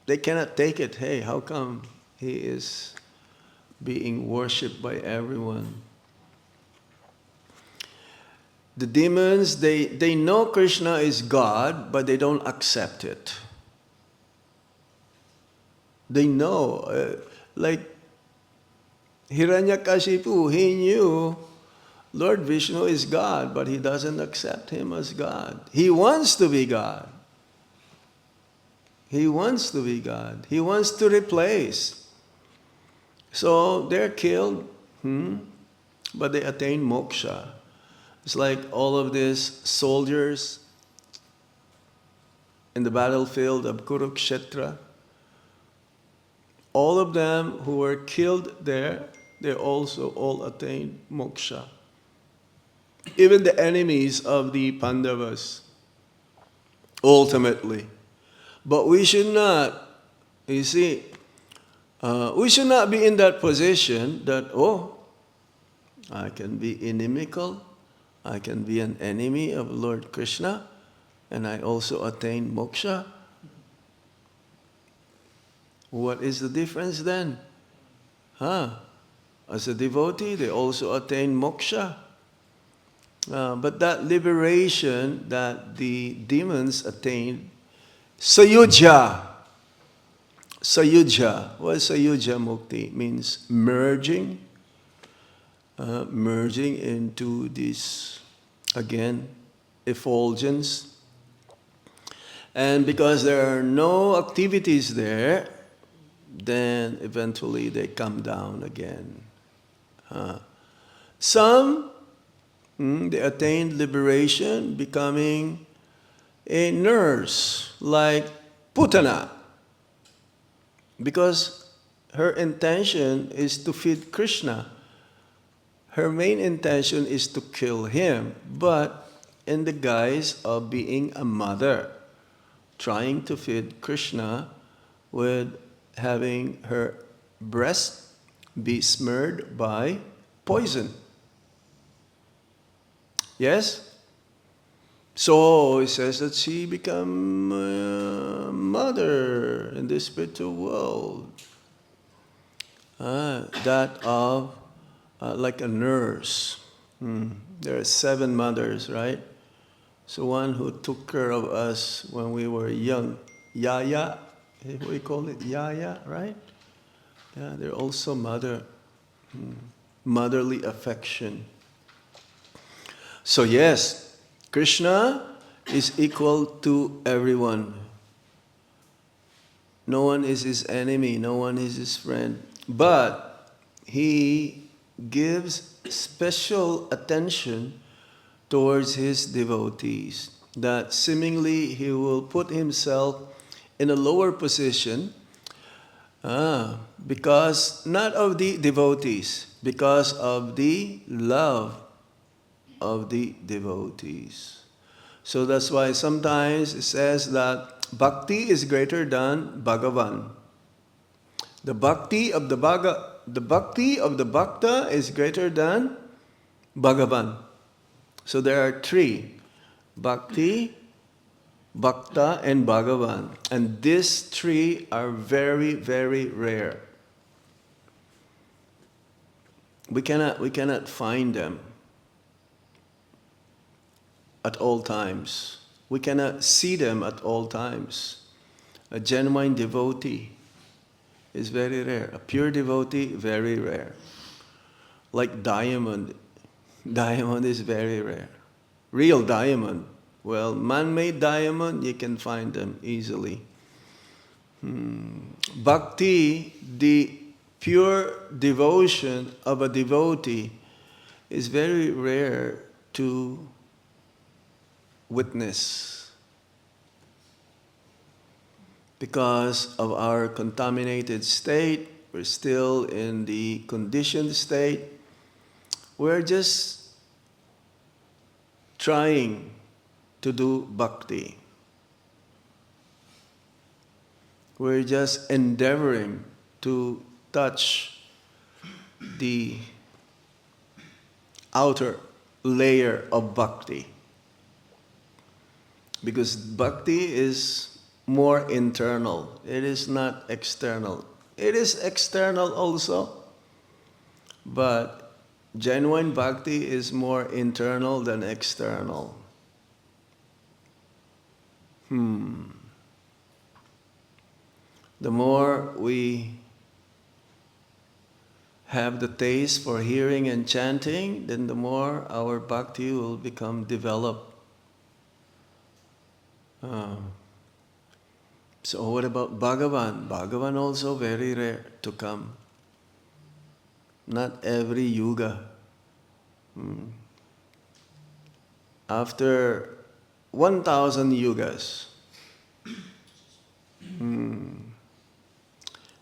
it. Hey, how come he is being worshipped by everyone? The demons, they know Krishna is God, but they don't accept it. They know, like Hiranyakashipu, he knew Lord Vishnu is God, but he doesn't accept him as God. He wants to be God. He wants to be God. He wants to replace. So they're killed, but they attain moksha. It's like all of these soldiers in the battlefield of Kurukshetra. All of them who were killed there, they also all attained moksha. Even the enemies of the Pandavas, ultimately. But we should not, you see, we should not be in that position that, oh, I can be inimical, I can be an enemy of Lord Krishna, and I also attain moksha. What is the difference then? As a devotee, they also attain moksha. But that liberation that the demons attained, sayujya. Sayujya. What is sayujya mukti? Means merging. Merging into this, again, effulgence. And because there are no activities there, then eventually they come down again. Some, they attained liberation, becoming a nurse, like Putana. Because her intention is to feed Krishna. Her main intention is to kill him, but in the guise of being a mother, trying to feed Krishna with having her breast be smeared by poison. Yes? So it says that she became a mother in the spiritual world. That of like a nurse. There are 7 mothers, right? So one who took care of us when we were young, Yaya, we call it Yaya, right? Yeah, they're also motherly affection. So yes, Krishna is equal to everyone. No one is his enemy, no one is his friend. But he gives special attention towards his devotees, that seemingly he will put himself in a lower position because not of the devotees, because of the love of the devotees. So that's why sometimes it says that bhakti is greater than Bhagavan. The bhakti of the bhakta is greater than Bhagavan. So there are 3: bhakti, bhakta, and Bhagavan. And these 3 are very, very rare. We cannot find them at all times. We cannot see them at all times. A genuine devotee is very rare. A pure devotee, very rare. Like diamond. Diamond is very rare. Real diamond. Well, man-made diamond, you can find them easily. Bhakti, the pure devotion of a devotee, is very rare to witness. Because of our contaminated state, we're still in the conditioned state. We're just trying to do bhakti. We're just endeavoring to touch the outer layer of bhakti. Because bhakti is more internal. It is not external. It is external also, but genuine bhakti is more internal than external. The more we have the taste for hearing and chanting, then the more our bhakti will become developed. So what about Bhagavan? Bhagavan also very rare to come. Not every yuga. After 1,000 yugas,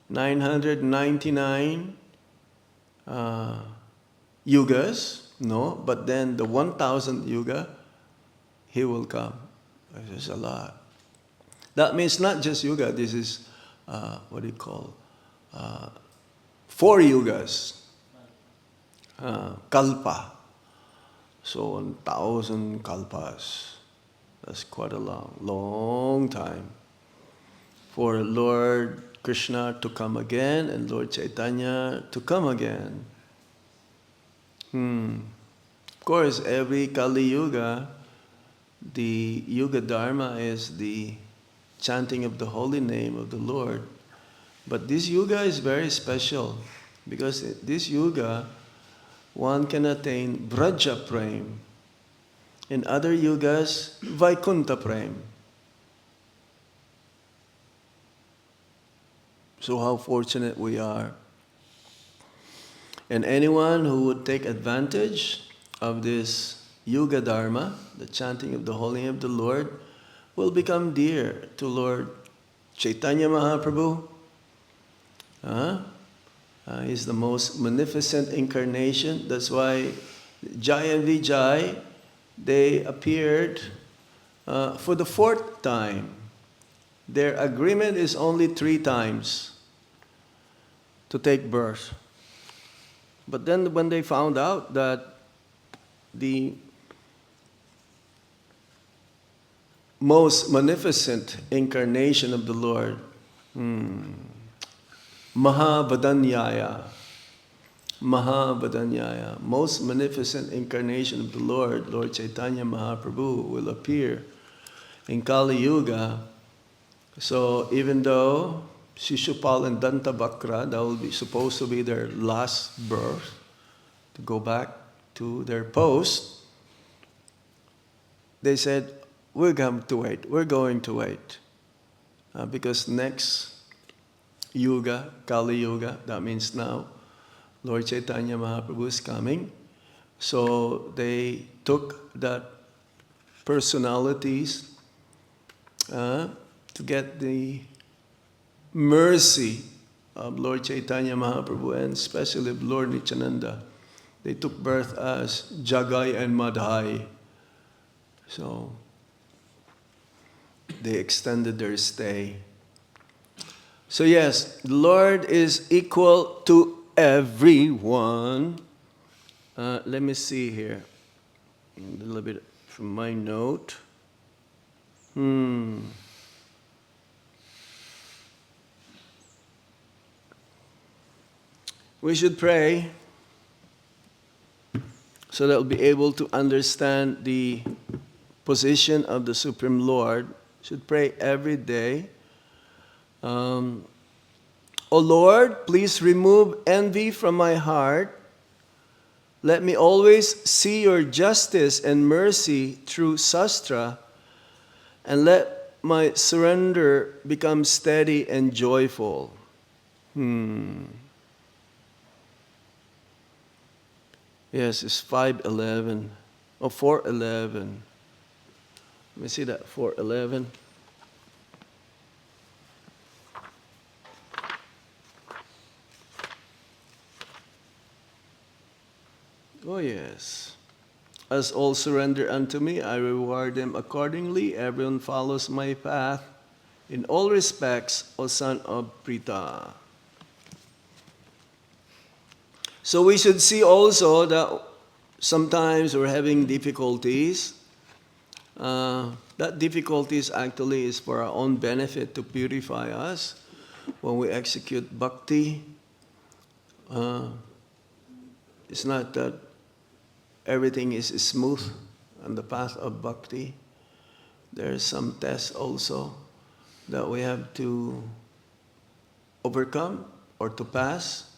999 yugas, no, but then the 1,000 yuga, he will come. This is a lot. That means not just yuga, this is, 4 yugas. Kalpa. So 1,000 kalpas. That's quite a long time for Lord Krishna to come again and Lord Chaitanya to come again. Of course, every Kali Yuga, the Yuga Dharma is the chanting of the holy name of the Lord. But this Yuga is very special because this Yuga, one can attain Vraja Prem. In other yugas, Vaikuntha Prem. So how fortunate we are. And anyone who would take advantage of this Yuga Dharma, the chanting of the holy name of the Lord, will become dear to Lord Chaitanya Mahaprabhu. He's the most magnificent incarnation. That's why Jai and Vijay, they appeared for the 4th time. Their agreement is only 3 times to take birth. But then when they found out that the most magnificent incarnation of the Lord, Mahavadanyaya, most magnificent incarnation of the Lord, Lord Chaitanya Mahaprabhu, will appear in Kali Yuga. So even though Shishupal and Dantabhakra, that will be supposed to be their last birth, to go back to their post, they said, we're going to wait. Because next Yuga, Kali Yuga, that means now, Lord Chaitanya Mahaprabhu is coming. So they took that personalities to get the mercy of Lord Chaitanya Mahaprabhu and especially of Lord Nityananda. They took birth as Jagai and Madhai. So they extended their stay. So yes, the Lord is equal to everyone. Let me see here. A little bit from my note. We should pray so that we'll be able to understand the position of the Supreme Lord. Should pray every day. O Lord, please remove envy from my heart. Let me always see your justice and mercy through Sastra, and let my surrender become steady and joyful. Yes, it's 5:11. Oh, 4:11. Let me see that, 4:11. Oh, yes. as all surrender unto me, I reward them accordingly. Everyone follows my path in all respects, O son of Prita. So we should see also that sometimes we're having difficulties. That difficulties actually is for our own benefit to purify us. When we execute bhakti, it's not that everything is smooth on the path of bhakti. There is some tests also that we have to overcome or to pass.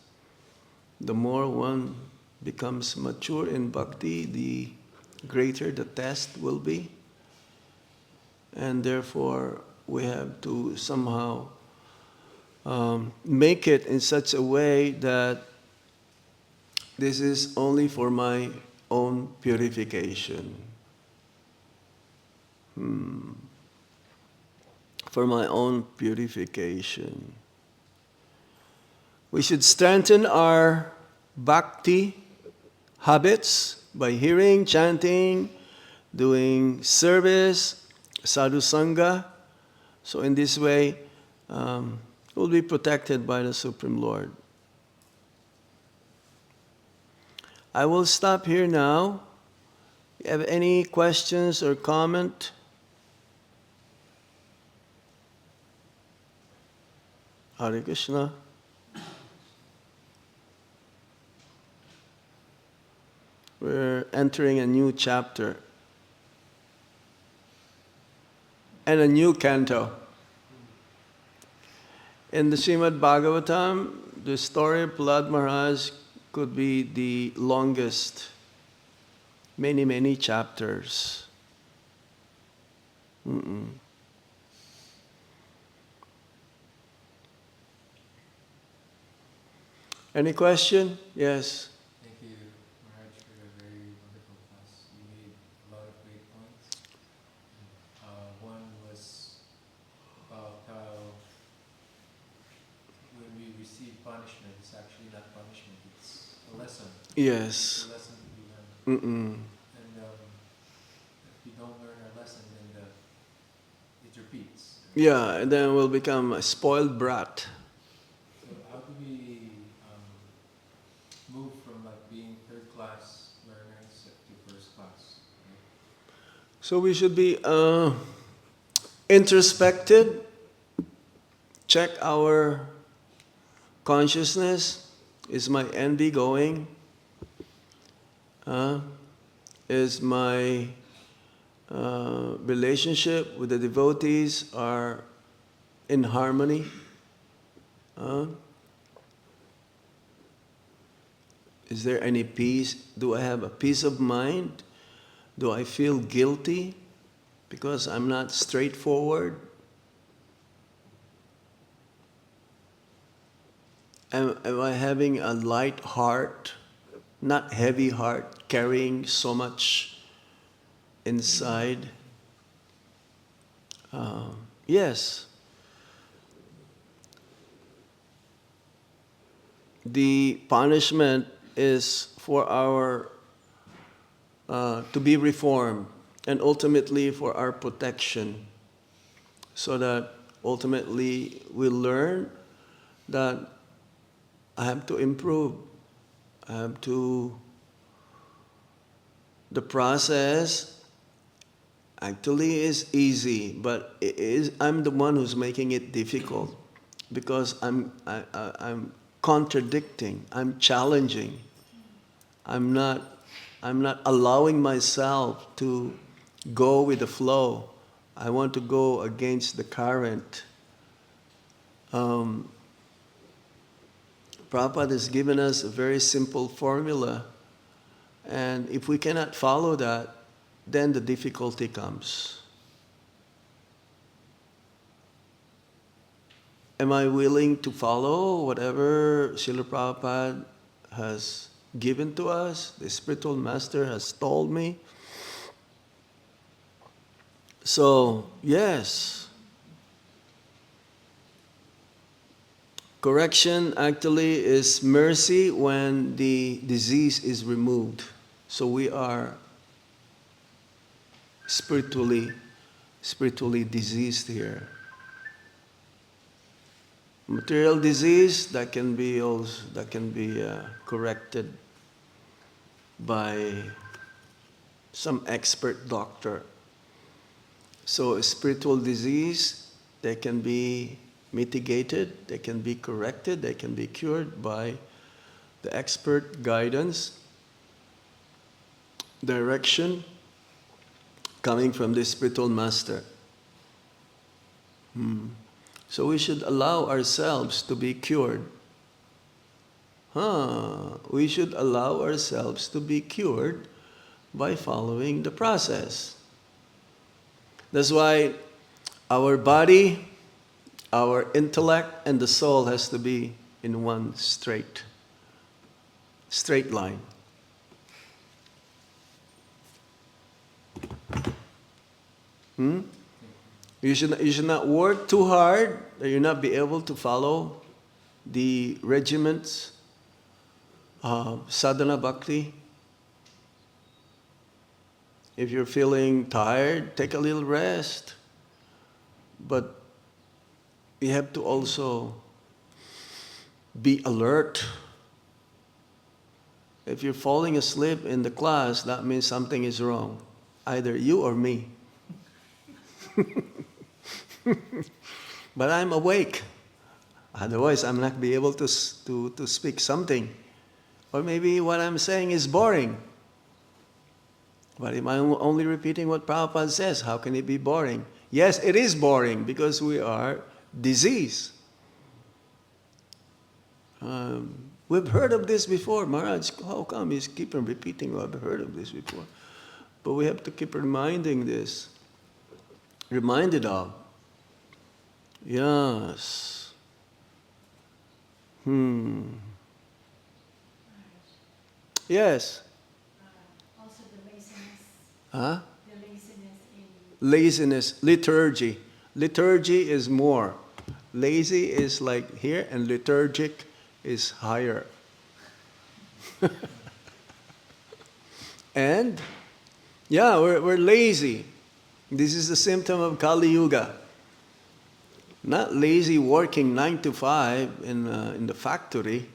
The more one becomes mature in bhakti, the greater the test will be. And therefore, we have to somehow make it in such a way that this is only for my own purification. For my own purification. We should strengthen our bhakti habits by hearing, chanting, doing service, sadhu sangha. So in this way, we'll be protected by the Supreme Lord. I will stop here now. You have any questions or comment? Hare Krishna. We're entering a new chapter and a new canto. In the Srimad Bhagavatam, the story of Prahlad Maharaj could be the longest, many, many chapters. Any question? Yes. Thank you, Maharaj, for a very wonderful class. You made a lot of great points. One was about how when we receive punishment, it's actually not punishment, it's a lesson. Yes. It's a lesson to be learned. Mm-mm. And if we don't learn our lesson, then it repeats. Yeah, and then we'll become a spoiled brat. So how do we move from like being third class learners to first class? So we should be introspected, check our consciousness. Is my envy going? Is my relationship with the devotees are in harmony? Is there any peace? Do I have a peace of mind? Do I feel guilty because I'm not straightforward? Am I having a light heart, not heavy heart, carrying so much inside? Yes. The punishment is for our to be reformed and ultimately for our protection, so that ultimately we learn that I have to improve. I have to. The process actually is easy, but I'm the one who's making it difficult because I'm contradicting. I'm challenging. I'm not allowing myself to go with the flow. I want to go against the current. Prabhupada has given us a very simple formula, and if we cannot follow that, then the difficulty comes. Am I willing to follow whatever Srila Prabhupada has given to us, the spiritual master has told me? So, yes. Correction actually is mercy when the disease is removed. So we are spiritually diseased here. Material disease that can be corrected by some expert doctor. So spiritual disease, they can be mitigated, they can be corrected, they can be cured by the expert guidance, direction coming from the spiritual master. So we should allow ourselves to be cured. We should allow ourselves to be cured by following the process. That's why our body, our intellect, and the soul has to be in one straight line. You should not work too hard, or you'll not be able to follow the regiments of sadhana bhakti. If you're feeling tired, take a little rest. But you have to also be alert. If you're falling asleep in the class, that means something is wrong. Either you or me. But I'm awake. Otherwise, I'm not be able to speak something. Or maybe what I'm saying is boring. But if I'm only repeating what Prabhupada says, how can it be boring? Yes, it is boring because we are diseased. We've heard of this before. Maharaj, how come he's keep on repeating, I've heard of this before. But we have to keep reminded of. Yes. Yes. Also the laziness. Huh? The laziness in... Laziness, liturgy. Liturgy is more. Lazy is like here, and liturgic is higher. And, yeah, we're lazy. This is the symptom of Kali Yuga. Not lazy working 9 to 5 in the factory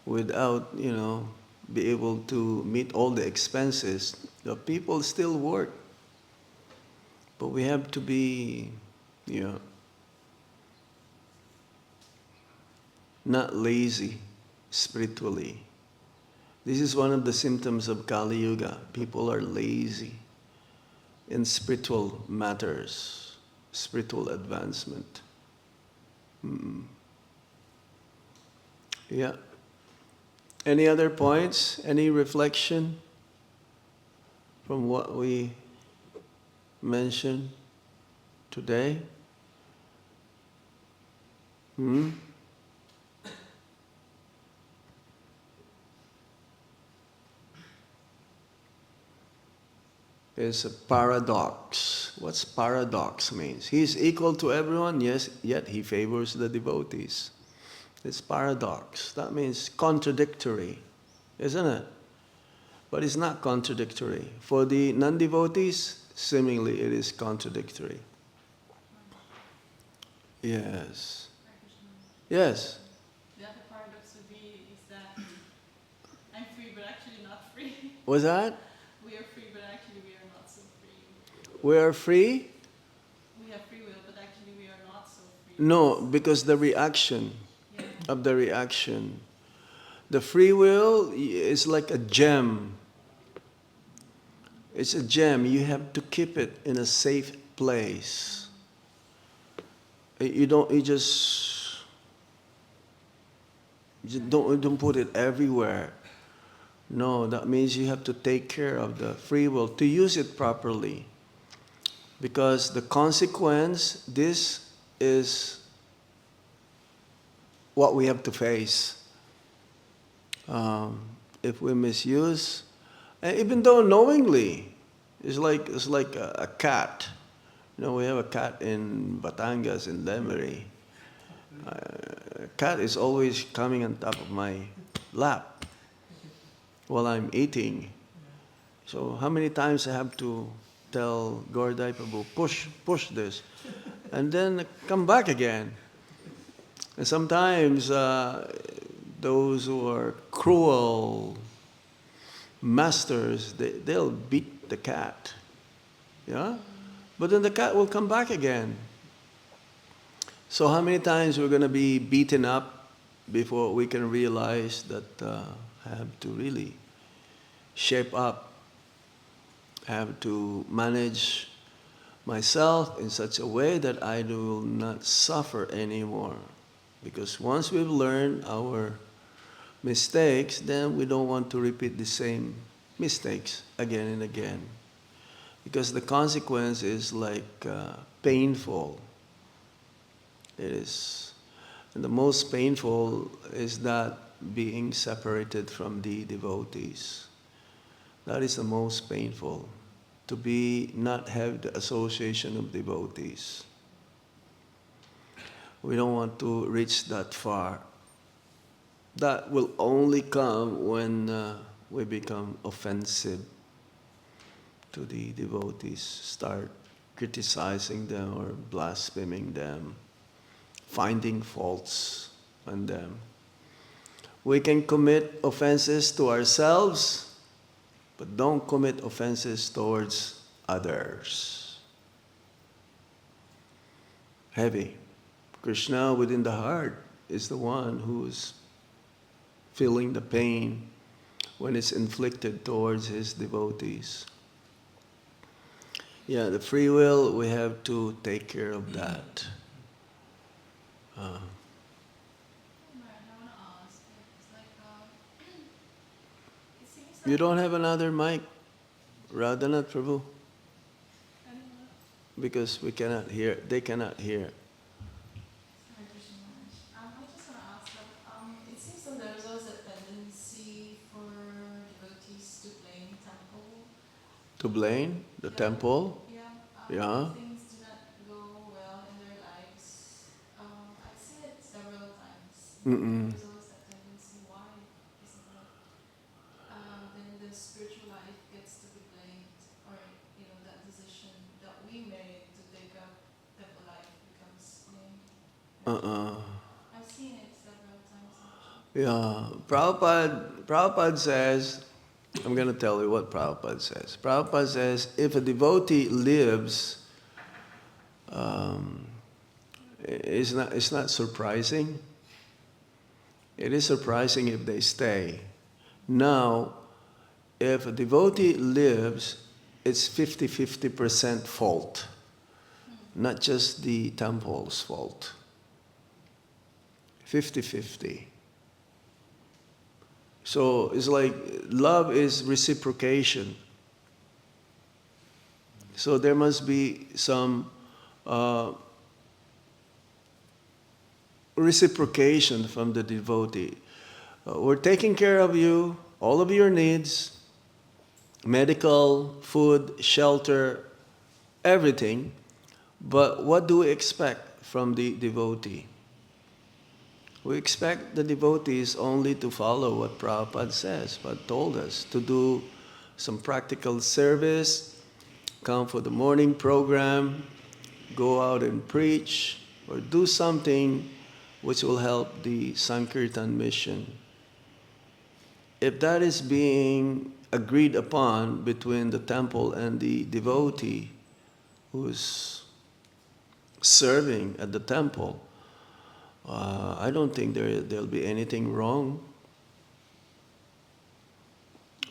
without, be able to meet all the expenses. The people still work. But we have to be, not lazy spiritually. This is one of the symptoms of Kali Yuga. People are lazy in spiritual matters, spiritual advancement. Yeah. Any other points? Any reflection from what we mentioned today? It's a paradox. What's paradox means? He's equal to everyone, yes, yet he favors the devotees. It's paradox. That means contradictory, isn't it? But it's not contradictory. For the non-devotees, seemingly it is contradictory. Yes. Yes. The other paradox would be is that I'm free but actually not free. What's that? We are free but actually we are not so free. We are free? We have free will but actually we are not so free. No, because the reaction of the reaction. The free will is like a gem. It's a gem. You have to keep it in a safe place. You just don't put it everywhere. No, that means you have to take care of the free will to use it properly. Because the consequence, this is what we have to face. If we misuse, even though knowingly, it's like a cat. We have a cat in Batangas, in Lemery. A cat is always coming on top of my lap while I'm eating. So how many times I have to tell Gordai Prabhu, push this, and then come back again. And sometimes those who are cruel masters, they'll beat the cat. Yeah? But then the cat will come back again. So how many times we're going to be beaten up before we can realize that I have to really shape up, have to manage myself in such a way that I will not suffer anymore. Because once we've learned our mistakes, then we don't want to repeat the same mistakes again and again. Because the consequence is like painful. It is. And the most painful is that being separated from the devotees. That is the most painful. To not have the association of devotees. We don't want to reach that far. That will only come when we become offensive to the devotees, start criticizing them or blaspheming them, finding faults on them. We can commit offenses to ourselves, but don't commit offenses towards others. Heavy. Krishna within the heart is the one who's feeling the pain when it's inflicted towards his devotees. Yeah, the free will, we have to take care of that. I want to ask, it's like, it seems like... You don't have another mic, Radhanath Prabhu? I don't know. Because we cannot hear, they cannot hear. Hare Krishna Maharaj. I just want to ask that it seems that there's always a tendency for devotees to blame temple. To blame the temple? Yeah. Things do not go well in their lives. I've seen it several times. There's always that tendency. Why isn't that? Then the spiritual life gets to be blamed, or that decision that we made to take up temple life becomes blamed. I've seen it several times. Yeah. Prabhupada says, I'm going to tell you what Prabhupada says. Prabhupada says, if a devotee lives, it's not surprising. It is surprising if they stay. Now, if a devotee lives, it's 50% fault, not just the temple's fault. 50-50. So it's like love is reciprocation. So there must be some reciprocation from the devotee. We're taking care of you, all of your needs, medical, food, shelter, everything. But what do we expect from the devotee? We expect the devotees only to follow what Prabhupada says, what told us, to do some practical service, come for the morning program, go out and preach, or do something which will help the Sankirtan mission. If that is being agreed upon between the temple and the devotee who's serving at the temple, I don't think there'll be anything wrong.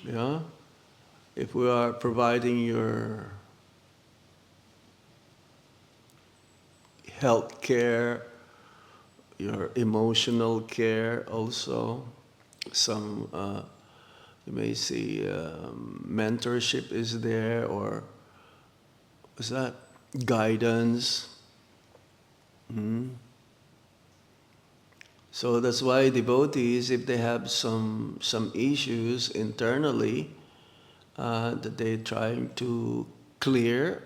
Yeah? If we are providing your health care, your emotional care also, some, you may see mentorship is there, or is that guidance? So that's why devotees, if they have some issues internally that they're trying to clear,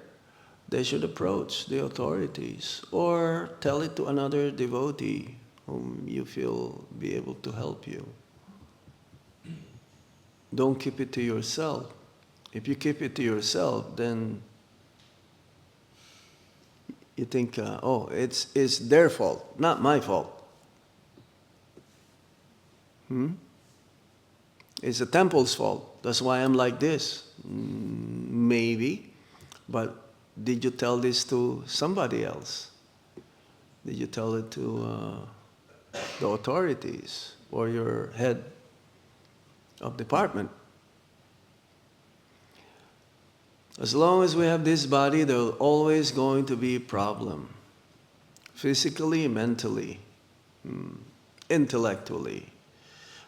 they should approach the authorities or tell it to another devotee whom you feel be able to help you. Don't keep it to yourself. If you keep it to yourself, then you think, it's their fault, not my fault. It's the temple's fault. That's why I'm like this. Maybe. But did you tell this to somebody else? Did you tell it to the authorities or your head of department? As long as we have this body, there's always going to be a problem. Physically, mentally, intellectually.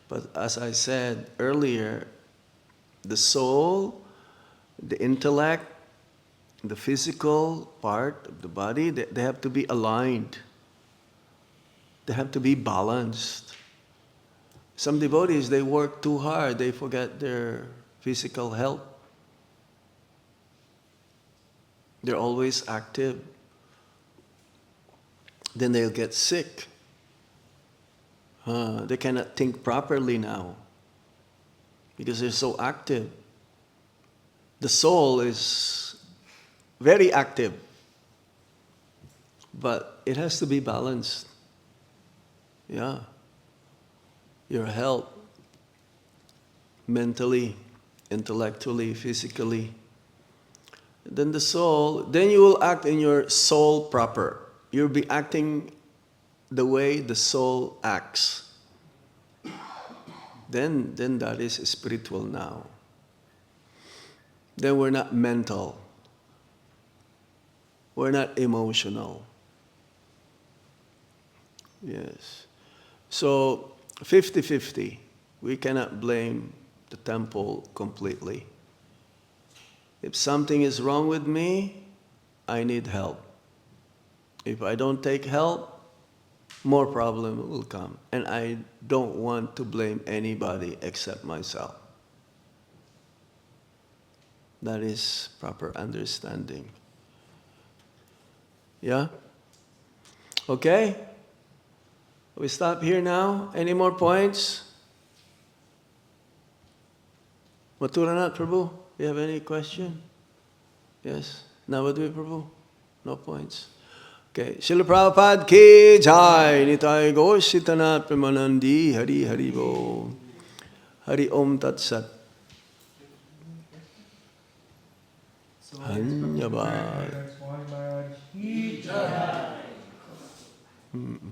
But as I said earlier, the soul, the intellect, the physical part of the body, they have to be aligned. They have to be balanced. Some devotees, they work too hard, they forget their physical health. They're always active. Then they'll get sick. They cannot think properly now because they're so active. The soul is very active, but it has to be balanced. Yeah. Your health, mentally, intellectually, physically. Then the soul, then you will act in your soul proper. You'll be acting the way the soul acts. Then that is spiritual now. Then we're not mental. We're not emotional. Yes. So 50-50. We cannot blame the temple completely. If something is wrong with me, I need help. If I don't take help, more problem will come. And I don't want to blame anybody except myself. That is proper understanding. Yeah? Okay? We stop here now. Any more points? Maturanath Prabhu, you have any question? Yes? Navadvi Prabhu? No points? Okay. Srila Prabhupada ki jai, Nitai Gositanath Premanandi, Hari Hari Bo. Hari Om Tat Sat. Dhanyavad. Swami Maharaj ki jai.